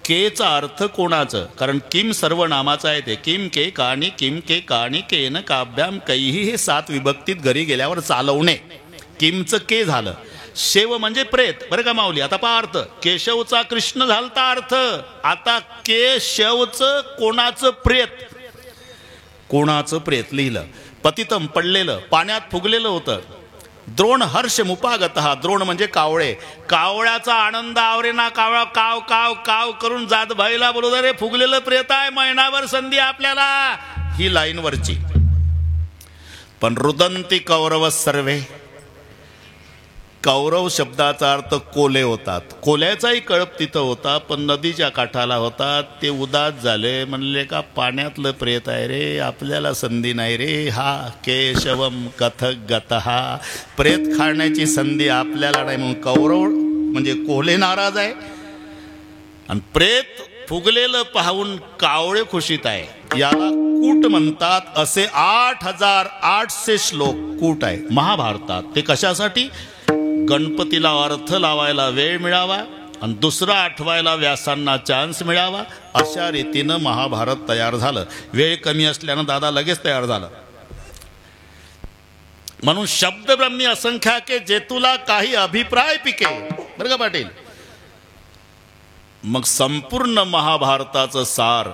केचा अर्थ कोणाचं? कारण किम सर्व नामाचं आहे ते. किम के काणी केन काभ्याम कैही, हे 7 विभक्तीत घरी गेल्यावर चालवणे. किमचं के झालं. शेव म्हणजे प्रेत, बरं का माऊली. आता पहा अर्थ, केशवचा कृष्ण झालता अर्थ. आता केशवचं कोणाचं प्रेत, कोणाचं प्रेत लिहिलं. पतितम पडलेलं, पाण्यात फुगलेलं होतं. द्रोण हर्षमुपागतः, द्रोण म्हणजे कावळे, कावळ्याचा आनंद आवरेना, कावळा काव काव काव करून जात भाईला बोलू दे रे, फुगलेलं प्रेत आहे, महिनाभर संधी आपल्याला. ही लाईन वरची. पण रुदंती कौरव सर्वे, कौरव शब्दाचा अर्थ कोले होतात. कोल्याचाही कळप तिथं होता, पण नदीच्या काठाला होता. ते उदास झाले, म्हणले का पाण्यातलं प्रेत आहे रे, आपल्याला संधी नाही रे. हा केशवम कथक गतहा, प्रेत खाण्याची संधी आपल्याला नाही. म्हणून कौरव म्हणजे कोले नाराज आहे, आणि प्रेत फुगलेलं पाहून कावळे खुशीत आहे. याला कूट म्हणतात. असे 8800 श्लोक कूट आहे महाभारतात. ते कशासाठी? गणपतीला अर्थ लावायला वेळ मिळावा आणि दुसरा आठवायला व्यासांना चान्स मिळावा, अशा रीतीनं महाभारत तयार झालं. वेळ कमी असल्यानं दादा लगेच तयार झालं. म्हणून शब्द ब्रह्मी असंख्याके, जे तुला काही अभिप्राय पिके, बरं का पाटील. मग संपूर्ण महाभारताचं सार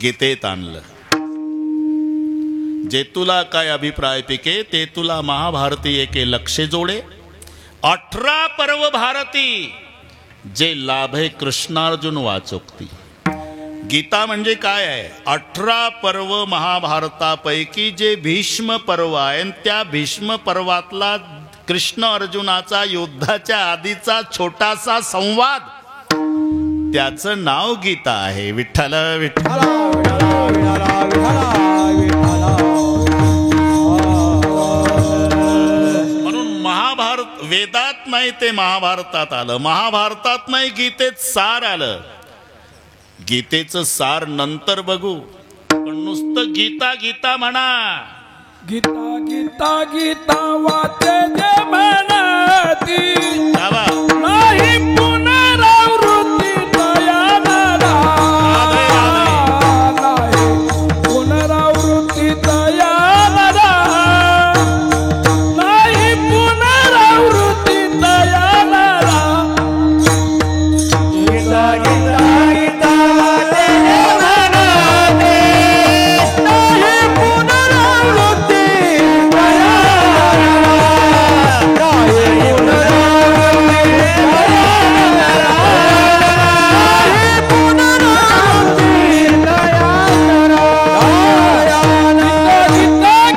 गीतेत आणलं. जे तुला काय अभिप्राय पिके, ते तुला महाभारती एके लक्षे जोडे. 18 पर्व भारती, जे लाभे कृष्णार्जुन वाचोक्ती. गीता म्हणजे काय आहे? 18 पर्व महाभारतापैकी जे भीष्म पर्व आहे, त्या भीष्म पर्वातला कृष्ण अर्जुनाचा युद्धाच्या आधीचा छोटासा संवाद, त्याचं नाव गीता आहे. विठ्ठल विठ्ठल. वेदात नाही ते महाभारतात आलं, महाभारतात नाही गीतेत सार आलं. गीतेचं सार नंतर बघू, पण नुसतं गीता गीता म्हणा. गीता गीता गीता वाचे जे म्हणती, नाही पुनरावृत्ती तयारा, नाही पुनरावृत्ती तयारा, नाही पुनरावृत्ती तयारा. गीता गीता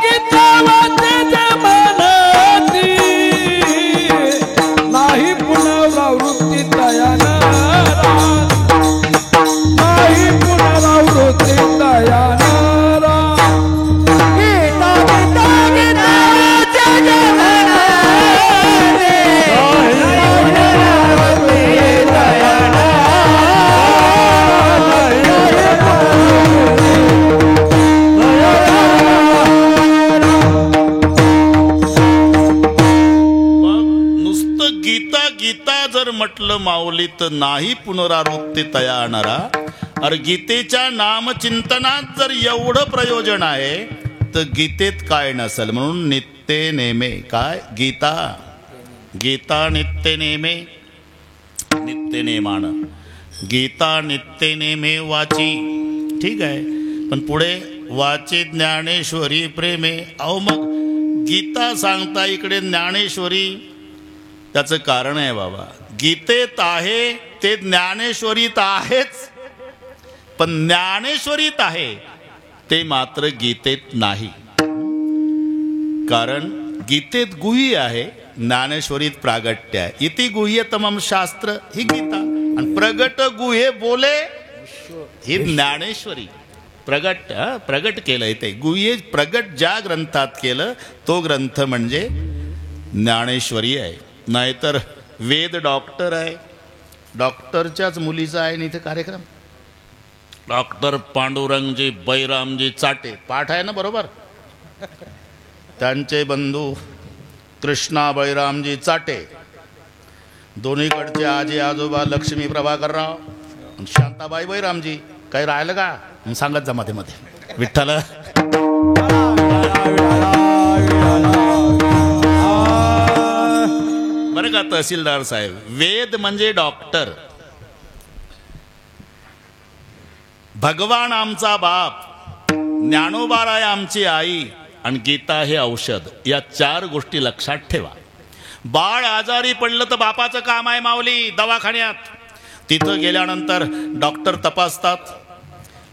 गीता वाचे जे म्हणती, नाही पुनरावृत्ती म्हटलं माऊलीत नाही पुनरावृत्ती तयाणारा. अरे गीतेच्या नामचिंतनात जर एवढं प्रयोजन आहे तर गीतेत काय नसेल. म्हणून नित्य नेमे, काय गीता, गीता नित्य नेमे, नित्य नेमान, गीता नित्य नेमे वाची. ठीक आहे, पण पुढे वाचे ज्ञानेश्वरी प्रेमे. अहो मग गीता सांगता इकडे ज्ञानेश्वरी, त्याचं कारण आहे बाबा. गीतेत आहे ते ज्ञानेश्वरीत आहेच, पण ज्ञानेश्वरीत आहे ते मात्र गीतेत नाही. कारण गीतेत गुह्य आहे, ज्ञानेश्वरीत प्रागट्य आहे. इति गुह्यतमम शास्त्र ही गीता, आणि प्रगट गुहे बोले ही ज्ञानेश्वरी. प्रगट केलं ते गुह्य प्रगट ज्या ग्रंथात केलं तो ग्रंथ म्हणजे ज्ञानेश्वरी आहे. नाहीतर वेद डॉक्टर आहे, डॉक्टरच्याच मुलीचा आहे इथे कार्यक्रम. डॉक्टर पांडुरंगजी बैरामजी चाटे पाठ आहे ना बरोबर. त्यांचे बंधू कृष्णा बैरामजी चाटे, दोन्हीकडचे आजी आजोबा लक्ष्मी प्रभाकरराव, शांताबाई बैरामजी. काही राहिलं का सांगत जा मध्ये मध्ये. विठ्ठल बरं का तहसीलदार साहेब. वेद म्हणजे डॉक्टर, भगवान आमचा बाप, ज्ञानोबाराय आमची आई, आणि गीता हे औषध. या 4 गोष्टी लक्षात ठेवा. बाळ आजारी पडलं तर बापाचं काम आहे माऊली दवाखान्यात. तिथं गेल्यानंतर डॉक्टर तपासतात.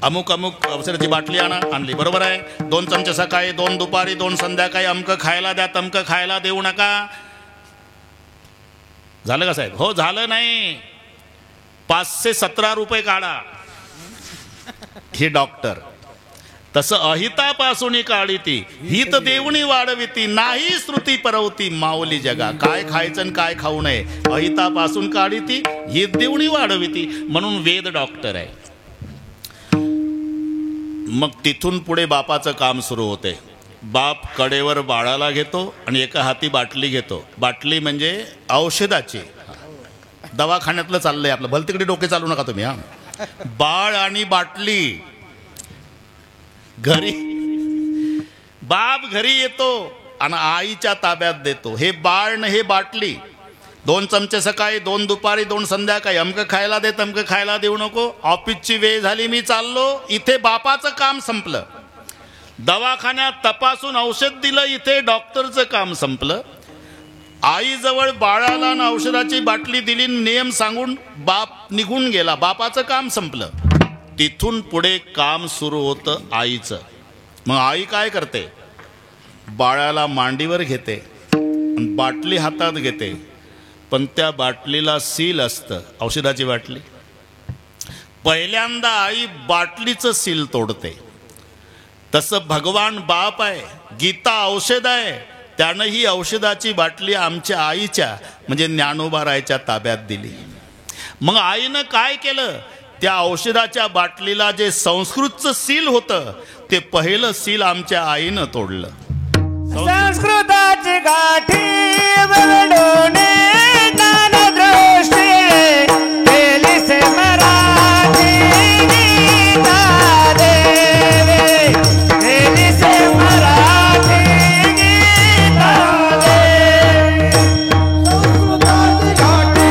अमुक अमुक औषधाची बाटली आणली बरोबर आहे. 2 चमचे सकाळी, 2 दुपारी, 2 संध्याकाळी. अमकं खायला द्या, तमकं खायला देऊ नका. झालं का साहेब? हो झालं नाही. 517 रुपये काढा. हे डॉक्टर. तसं अहितापासून काढी ती हित देवणी वाढविती, नाही श्रुती परवती माऊली जगा. काय खायचं आणि काय खाऊ नये अहितापासून काढी ती हित देवणी वाढविती. म्हणून वेद डॉक्टर आहे. मग तिथून पुढे बापाचं काम सुरू होते. बाप कडेवर बाळाला घेतो आणि एका हाती बाटली घेतो. बाटली म्हणजे औषधाची. दवाखान्यातलं चाललंय आपलं, भलतिकडे डोके चालू नका तुम्ही. हा, बाळ आणि बाटली घरी. बाप घरी येतो आणि आईच्या ताब्यात देतो. हे बाळ न हे बाटली. 2 चमचे सकाळी, 2 दुपारी, 2 संध्याकाळी. अमकं खायला दे, तमकं खायला देऊ नको. ऑफिसची वेळ झाली, मी चाललो. इथे बापाचं काम संपलं. दवाखान्यात तपासून औषध दिलं, इथे डॉक्टरचं काम संपलं. आईजवळ बाळाला ना औषधाची बाटली दिली, नियम सांगून बाप निघून गेला. बापाचं काम संपलं. तिथून पुढे काम सुरू होतं आईचं. मग आई काय करते? बाळाला मांडीवर घेते, बाटली हातात घेते, पण त्या बाटलीला सील असतं, औषधाची बाटली. पहिल्यांदा आई बाटलीचं सील तोडते. तसं भगवान बाप आहे, गीता औषध आहे. त्यानं ही औषधाची बाटली आमच्या आईच्या म्हणजे ज्ञानोबारायच्या ताब्यात दिली. मग आईनं काय केलं? त्या औषधाच्या बाटलीला जे संस्कृतचं सील होतं ते पहिलं सील आमच्या आईनं तोडलं. संस्कृताची गाठी वरडोने ज्ञानदृष्टी केली से मराठी गीता देवी, केली से मराठी गीता देवी. संस्कृताची गाठी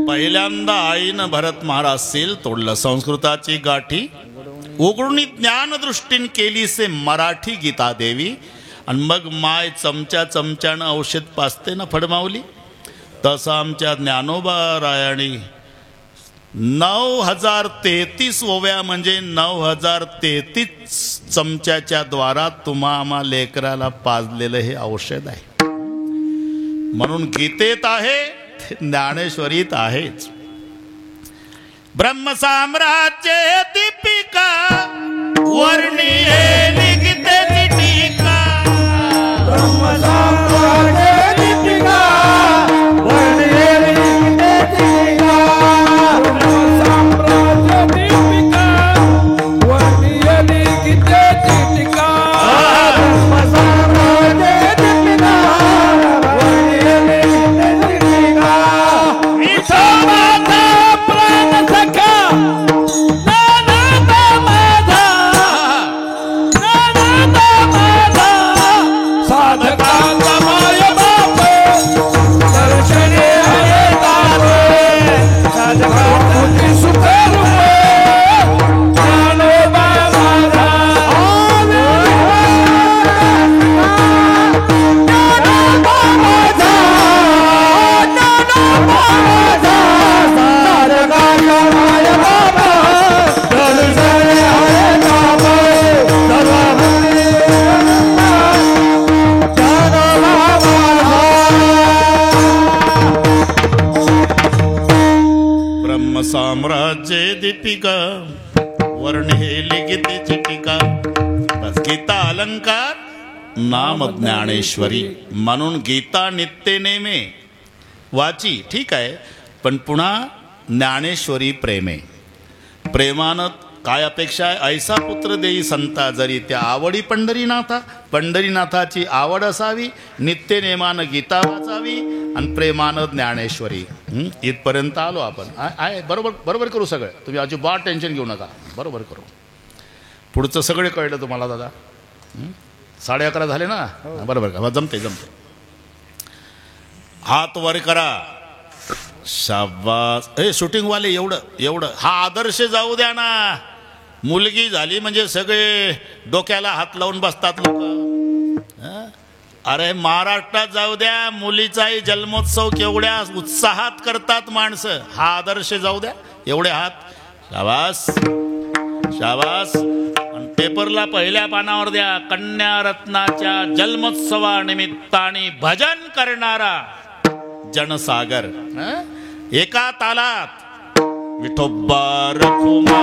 पहिल्यांदा आईनं भरत महाराज सील तोडलं. संस्कृताची गाठी उघडून ज्ञानदृष्टीन केली से मराठी गीता देवी. आणि मग माय चमच्यानं औषध पाजते ना फडमावली. तसं आमच्या ज्ञानोबारायानी 9033 ओव्या म्हणजे 9033 चमच्याच्या द्वारा तुम्हा आम्हा लेकराला पाजलेलं हे औषध आहे. म्हणून गीतेत आहे, ज्ञानेश्वरीत आहेच. ब्रह्मसाम्राज्य दीपिका वर्णिये लिखिते टीका. ब्रह्मसाम्राज्य दीपिका वर्णिये लिखिते टीका. ब्रह्मसाम्राज्य दीपिका वर्णिये लिखिते टीका. ब्रह्मसाम्राज्य दीपिका वर्णिये लिखिते टीका. विठोबाचा प्राण सखा ज्ञानोबा माझा दीपिका वर्णिली गीतेची टीका. बस गीता अलंकार नाम ज्ञानेश्वरी. म्हणून गीता नित्य नेमे वाची ठीक आहे, पण पुन्हा ज्ञानेश्वरी प्रेमे. प्रेमानं काय अपेक्षा आहे? ऐसा पुत्र देई संता जरी त्या आवडी पंढरीनाथा. पंढरीनाथाची आवड असावी, नित्य नेमानं गीता वाचावी आणि प्रेमानं ज्ञानेश्वरी. इथपर्यंत आलो आपण. आहे बरोबर, बरोबर करू सगळं. तुम्ही अजिबात टेन्शन घेऊ नका, बरोबर करू. पुढचं सगळे कळलं तुम्हाला दादा. 11:30 झाले ना, बरोबर का? जमते जमते. हात वर करा. शाबास. शूटिंगवाले एवढं एवढं हा आदर्श जाऊ द्या ना. मुलगी झाली म्हणजे सगळे डोक्याला हात लावून बसतात लोक. अरे महाराष्ट्रात जाऊ द्या, मुलीचाही जन्मोत्सव केवढ्या उत्साहात करतात माणसं. हा आदर्श जाऊ द्या. एवढे हात. शाबास शाबास. आणि पेपरला पहिल्या पानावर द्या. कन्या रत्नाच्या जन्मोत्सवानिमित्ताने भजन करणारा जनसागर. एका तालात विठोबा रखुमा.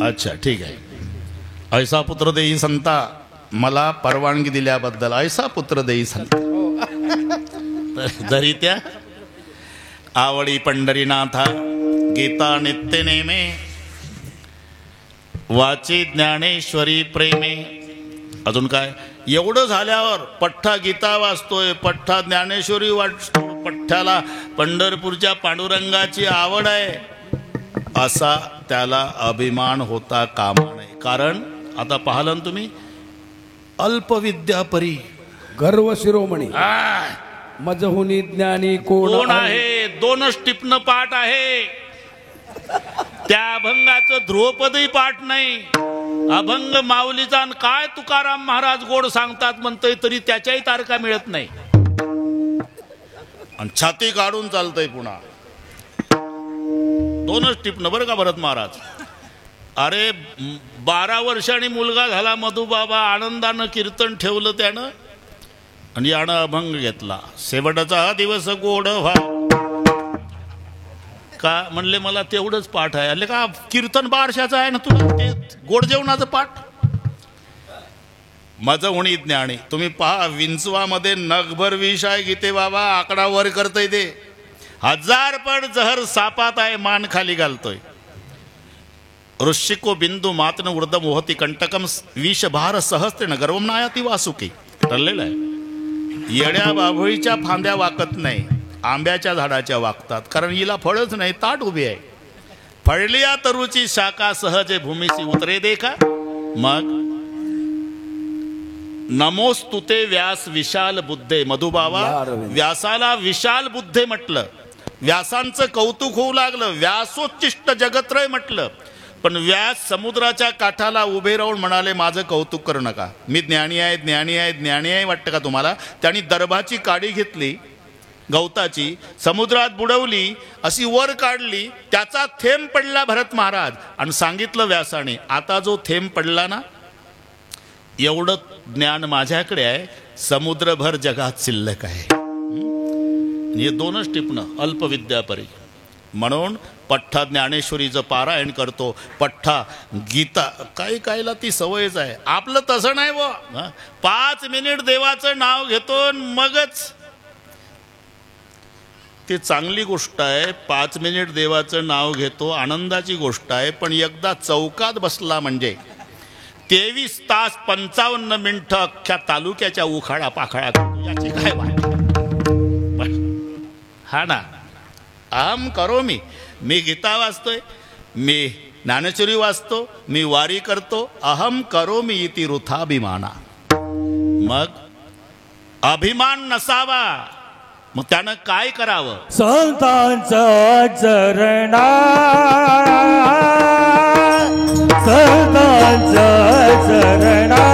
अच्छा ठीक आहे. ऐसा पुत्र देई संता. मला परवानगी दिल्याबद्दल ऐसा पुत्र देई संता. जरी त्या आवडी पंढरीनाथा गीता नित्य नेमे वाची ज्ञानेश्वरी प्रेमे. अजून काय? एवढं झाल्यावर पठ्ठा गीता वाचतोय, पठ्ठा ज्ञानेश्वरी वाचतो, पठ्ठ्याला पंढरपूरच्या पांडुरंगाची आवड आहे, असा त्याला अभिमान होता कामा नये. कारण आता पाहिलं ना तुम्ही, अल्पविद्या परी गर्व शिरोमणी मजहुनी ज्ञानी कोण आहे. 2 टिपणं पाठ आहे. त्या अभंगाचं ध्रुवपदही पाठ नाही. अभंग माऊलीचा. काय तुकाराम महाराज गोड सांगतात म्हणतोय, तरी त्याच्याही तारखा मिळत नाही. आणि छाती काढून चालतंय पुन्हा. 2 टिपणं बरं का भरत महाराज. अरे 12 वर्षांनी मुलगा झाला मधुबाबा. आनंदानं कीर्तन ठेवलं त्यानं आणि यानं अभंग घेतला. शेवटचा हा दिवस गोड व्हा. का म्हणले मला तेवढंच पाठ आहे. अरे का कीर्तन 12 वर्षाचं आहे ना तुला, ते गोड जेवणाचं पाठ. माझं होणी ज्ञानी. तुम्ही पहा विंचवामध्ये नगभर विष आहे गीते बाबा. आकडा वर करतय ते. 1000 पट जहर सापात आहे, मान खाली घालतोय. ऋषिको बिंदू मातन ऊर्धम होती कंटकम विष भार सहस्त्रेन गर्वम नायाती वासुकी. ठरलेलं आहे. येड्या बाभळीच्या फांद्या वाकत नाही, आंब्याच्या झाडाच्या वागतात. कारण हिला फळच नाही, ताट उभी आहे. फळलिया तरुची शाखा सहज भूमीसी उतरे देखा. मग नमोस्तुते व्यास विशाल बुद्धे. मधुबाबा व्यासाला विशाल बुद्धे म्हटलं. व्यासांचं कौतुक होऊ लागलं. व्यासोच्चिष्ट जगत्रय म्हटलं. पण व्यास समुद्राच्या काठाला उभे राहून म्हणाले, माझं कौतुक करू नका, मी ज्ञानी आहे ज्ञानी आहे ज्ञानी आहे. वाटतं का तुम्हाला? त्यांनी दर्भाची काडी घेतली गवताची, समुद्रात बुडवली, अशी वर काढली, त्याचा थेंब पडला भरत महाराज. आणि सांगितलं व्यासाने, आता जो थेंब पडला ना, एवढं ज्ञान माझ्याकडे आहे, समुद्रभर जगात शिल्लक आहे. हे 2च टिपणं अल्पविद्यापरी. म्हणून पठ्ठा ज्ञानेश्वरीचं पारायण करतो, पठ्ठा गीता. काही कायला ती सवयच आहे. आपलं तसं नाही व. 5 मिनिट देवाचं नाव घेतो मगच ते चांगली गोष्ट आहे. 5 मिनिट देवाचं नाव घेतो, आनंदाची गोष्ट आहे. पण एकदा चौकात बसला म्हणजे 23 तास 55 मिनिटं अख्ख्या तालुक्याच्या उखाडा पाखाळा याची काय वाट. हा ना, अहम करो मी गीता वाचतोय, मी ज्ञानेश्वरी वाचतो, मी वारी करतो. अहम करो मी इति वृथाभिमाना. मग अभिमान नसावा, मग त्यानं काय करावं? संतांचा चरणा, संतांचा चरणा,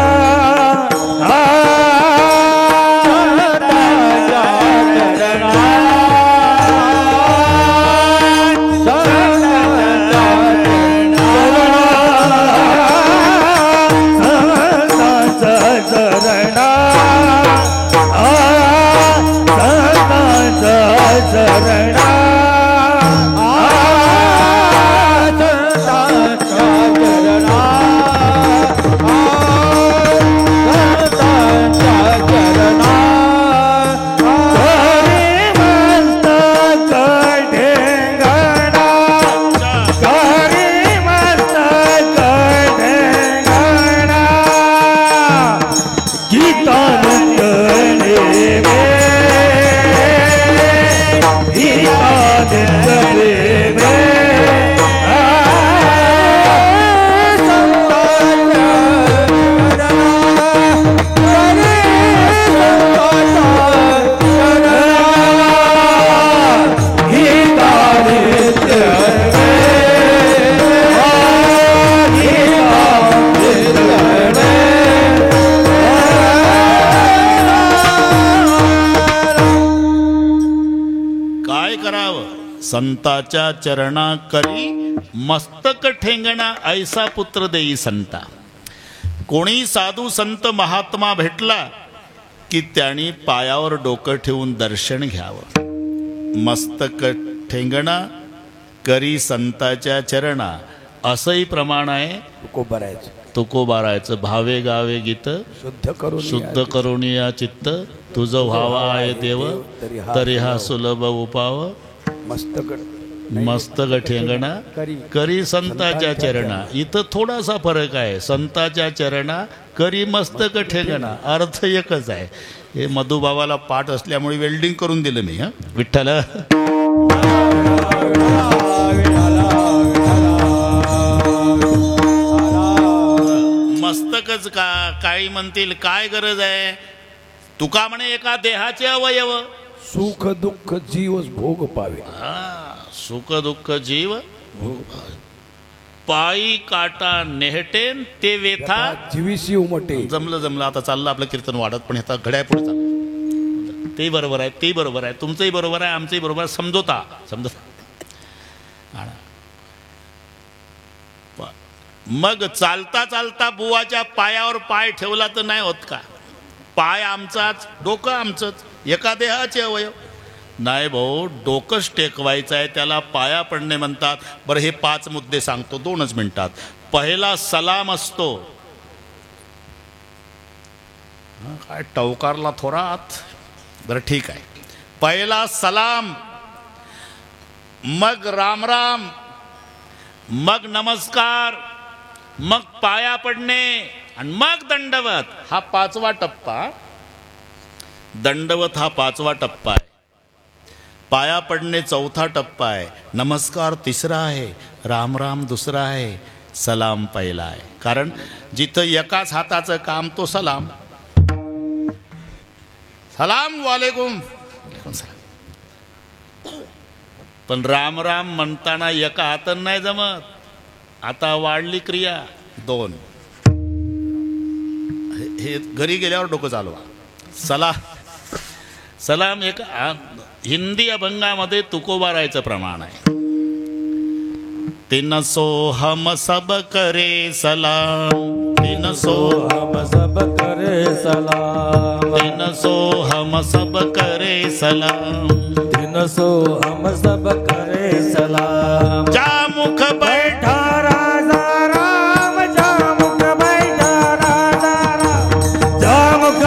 संताच्या चरणा करी मस्तक ठेंगणा ऐसा पुत्र देई संता. कोणी साधू संत महात्मा भेटला की त्यांनी पायावर डोकं ठेवून दर्शन घ्यावं. मस्तक ठेंगणा करी संताच्या चरणा असंही प्रमाण आहे. तुकोबारायचं भावे गावे गीत शुद्ध करून या चित्त तुझं व्हावा आहे देव तरी हा सुलभ उपाव. मस्तक ठेंगणा करी संताच्या चरणा. इथं थोडासा फरक आहे. संताच्या चरणा करी मस्तक ठेंगणा अर्थ एकच आहे. हे मधुबाबाला पाठ असल्यामुळे वेल्डिंग करून दिलं मी. विठ्ठल मस्तकच का? काही म्हणतील काय गरज आहे? तुका म्हणे एका देहाचे अवयव सुख दुःख जीव भोग पावे. सुख दुःख जीव भोग पावे. पायी काटा नेहटेन ते वेथा जीवीशी उमटे. जमलं आता चाललं आपलं कीर्तन वाढत. पण आता घड्याळ पुढे चाललं. ते बरोबर आहे, ते बरोबर आहे, तुमचंही बरोबर आहे, आमचंही बरोबर आहे. समजोता. मग चालता चालता बुवाच्या पायावर पाय ठेवला तर नाही होत का? पाय आमचाच, डोकं आमचंच, एका देहाचे अवयव नाही भाऊ. डोकंच टेकवायचं आहे, त्याला पाया पडणे म्हणतात. बरं, हे 5 मुद्दे सांगतो 2च मिनिटात. पहिला सलाम असतो. काय टवकारला थोरात. बरं ठीक आहे. पहिला सलाम, मग राम राम, मग नमस्कार, मग पाया पडणे आणि मग दंडवत. हा 5वा टप्पा. दंडवत हा 5वा टप्पा आहे. पाया पडणे 4था टप्पा आहे. नमस्कार 3रा आहे. राम राम 2रा आहे. सलाम पहिला आहे. कारण जिथं एकाच हाताचं काम तो सलाम. सलाम वालेकुम. पण राम राम म्हणताना एका हातानं नाही जमत. आता वाढली क्रिया 2. हे घरी गेल्यावर डोकं चालवा. सलाम एक हिंदी अभंगामध्ये तुकोबारायचं प्रमाण आहे. 300 हम सब करे सलाम. 300 हम सब करे सलाम. 300 हम सब करे सलाम. 300 हम सब करे सलाम. जा मुख बैठा राजा राम, जा मुख बैठा राजा राम, जा मुख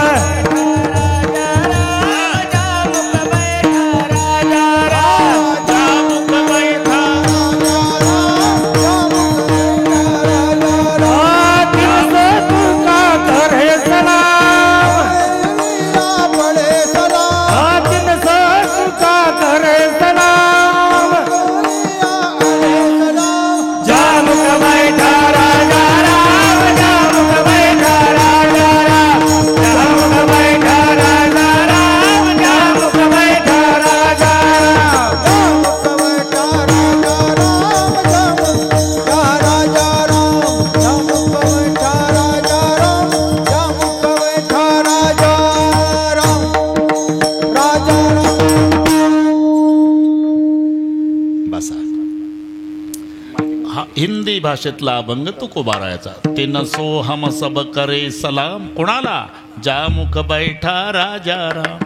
हिंदी भाषेतला अभंग तुकोबारायाचा. ते नसो हम सब करे सलाम. कोणाला? जा मुख बैठा राजा राम.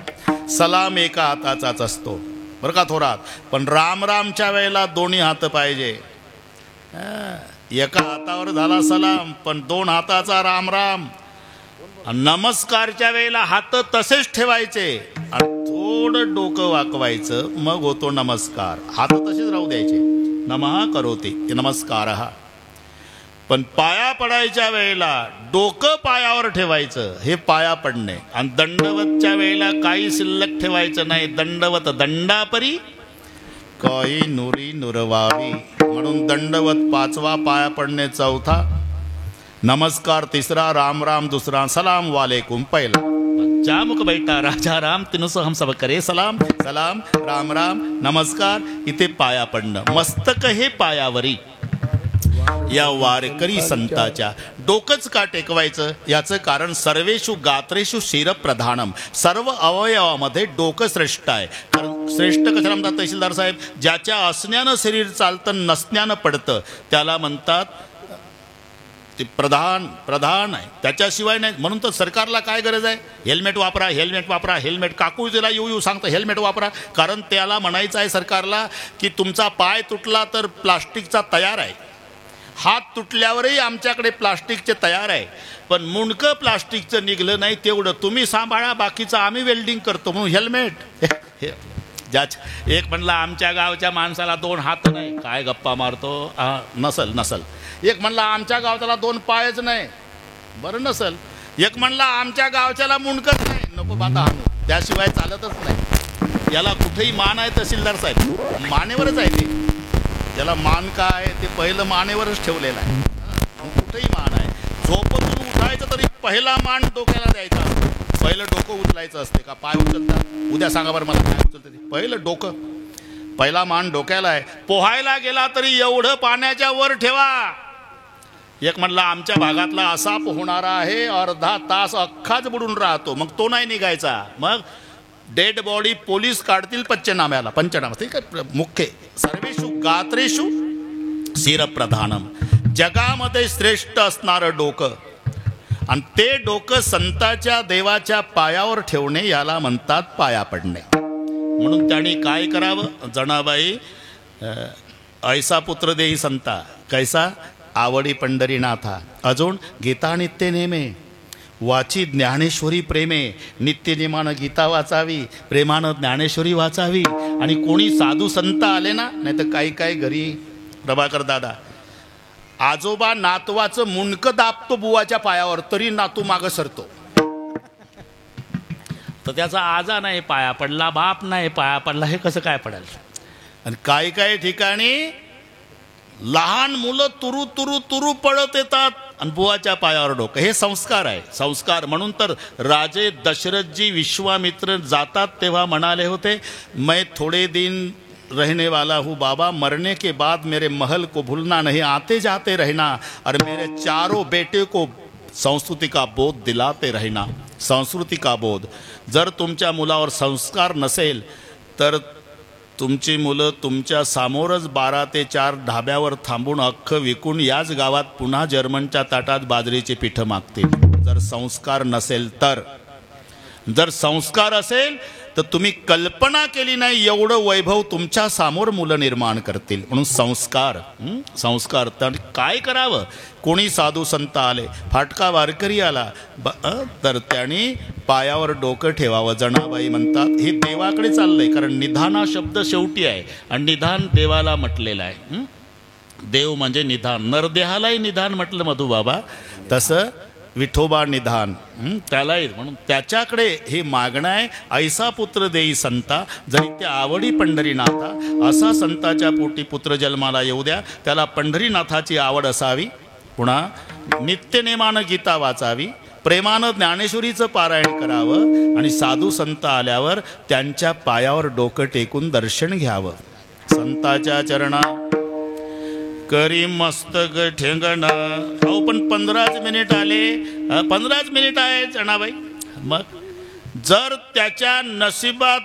सलाम एका हाताचाच असतो बरं का थोरात, पण राम रामच्या वेळेला दोन्ही हात पाहिजे. एका हातावर झाला सलाम पण दोन हाताचा राम राम. नमस्कारच्या वेळेला हात तसेच ठेवायचे आणि थोडं डोकं वाकवायचं, मग होतो नमस्कार. हात तसेच राहू द्यायचे. नमः करोति नमस्कारः. पण पाया पडायच्या वेळेला डोकं पायावर ठेवायचं, हे पाया पडणे. आणि दंडवतच्या वेळेला काही शिल्लक ठेवायचं नाही. दंडवत दंडापरी काही नुरी नुरवावी. म्हणून दंडवत पाचवा, पाया पडणे चौथा, नमस्कार तिसरा, राम राम दुसरा, सलाम वालेकुम पहिला. जा मुख बैठा राजा राम. तिनुसो हम सब करे सलाम. सलाम राम राम नमस्कार. इथे पाया पडणं. मस्तक हे पायावरी. या वारकरी संताच्या डोकंच का टेकवायचं? याचं कारण सर्वेषु गात्रेषु शिरप्रधानम. सर्व अवयवामध्ये डोकं श्रेष्ठ आहे. कारण श्रेष्ठ कशाला म्हणतात तहसीलदार साहेब? ज्याच्या असण्यानं शरीर चालतं नसण्यानं पडतं त्याला म्हणतात ते प्रधान आहे. त्याच्याशिवाय नाही. म्हणून तर सरकारला काय गरज आहे? हेल्मेट वापरा, हेल्मेट वापरा, हेल्मेट. काकू तिला येऊ सांगतं हेल्मेट वापरा. कारण त्याला म्हणायचं आहे सरकारला की तुमचा पाय तुटला तर प्लास्टिकचा तयार आहे, हात तुटल्यावरही आमच्याकडे प्लास्टिकचे तयार आहे, पण मुंडकं प्लास्टिकचं निघलं नाही तेवढं तुम्ही सांभाळा, बाकीचं आम्ही वेल्डिंग करतो. म्हणून हेल्मेट. एक म्हणला आमच्या गावच्या माणसाला दोन हात नाही. काय गप्पा मारतो? नसल. एक म्हणला आमच्या गावच्याला दोन पायच नाही. बरं नसल. एक म्हणला आमच्या गावच्याला मुंडकच नाही. नको बाता आणू, त्याशिवाय चालतच नाही. याला कुठेही मान आहे तहसीलदार साहेब? मानेवरच आहे ते. याला मान काय ते पहिलं मानेवरच ठेवलेलं आहे. कुठेही मान आहे. झोपतून उठायचं तरी पहिला मान डोक्याला द्यायचा. पहिलं डोकं उचलायचं असते का पाय उचलतात? उद्या सांगा बरं मला काय उचलतं ते. पहिलं डोकं, पहिला मान डोक्याला आहे. पोहायला गेला तरी एवढं पाण्याच्या वर ठेवा. एक म्हणला आमच्या भागातला असा पोहणारा आहे, अर्धा तास अख्खाच बुडून राहतो, मग तो नाही निघायचा. मग डेड बॉडी पोलीस काढतील पंचनामा. ठीक आहे. मुख्य सर्वेषु गात्रेषु शिरप्रधानम. जगामध्ये श्रेष्ठ असणारं डोकं आणि ते डोकं संताच्या देवाच्या पायावर ठेवणे याला म्हणतात पाया पडणे. म्हणून त्यांनी काय करावं? जनाबाई ऐसा पुत्र देई संता कैसा आवडी पंढरीनाथा. अजून गीता नित्य नेमे वाची ज्ञानेश्वरी प्रेमे. नित्यनेमानं गीता वाचावी, प्रेमानं ज्ञानेश्वरी वाचावी. आणि कोणी साधू संत आले ना, नाही तर काही घरी प्रभाकर दादा आजोबा नातवाचं मुंडकं दाबतो बुवाच्या पायावर, तरी नातू मागं सरतो. तर त्याचा आजा नाही पाया पडला, बाप नाही पाया पडला, हे कसं काय पडेल? आणि काही ठिकाणी लहान मुलं तुरु तुरु तुरु पडत येतात आणि बुवाच्या पायावर डोकं. हे संस्कार आहे, संस्कार. म्हणून तर राजे दशरथजी विश्वामित्र जातात तेव्हा म्हणाले होते, मैं थोड़े दिन रहने वाला हूँ बाबा, मरने के बाद मेरे महल को भूलना नहीं, आते जाते रहना और मेरे चारों बेटे को संस्कृती का बोध दिलाते रहना. संस्कृती का बोध. जर तुमच्या मुलावर संस्कार नसेल तर तुमची मुलं तुमच्या समोरच 12 ते 4 ढाब्यावर थांबून अख्खं विकून याच गावात पुन्हा जर्मनच्या ताटात बाजरीचे पिठं मागतील. जर संस्कार नसेल तर. जर संस्कार असेल तर तुम्ही कल्पना केली नाही एवढं वैभव तुमच्या समोर मुलं निर्माण करतील. म्हणून संस्कार. तर काय करावं? कोणी साधू संत आले, फाटका वारकरी आला तर त्यांनी पायावर डोकं ठेवावं. जनाबाई म्हणतात हे देवाकडे चाललंय, कारण निधान हा शब्द शेवटी आहे आणि निधान देवाला म्हटलेला आहे. देव म्हणजे निधान. नरदेहालाही निधान म्हटलं मधुबाबा, तसं विठोबा निधान त्यालाही. म्हणून त्याच्याकडे हे मागणं आहे. ऐसा पुत्र देई संता जरी त्या आवडी पंढरीनाथा. असा संताच्या पोटी पुत्र जन्माला येऊ द्या, त्याला पंढरीनाथाची आवड असावी. पुन्हा नित्यनेमानं गीता वाचावी, प्रेमानं ज्ञानेश्वरीचं पारायण करावं आणि साधू संत आल्यावर त्यांच्या पायावर डोकं टेकून दर्शन घ्यावं. संताच्या चरणा करी मस्तक ठेंगणा. अहो पण 15 मिनिट आले, 15 मिनिट आहे जनाबाई. मग जर त्याच्या नशिबात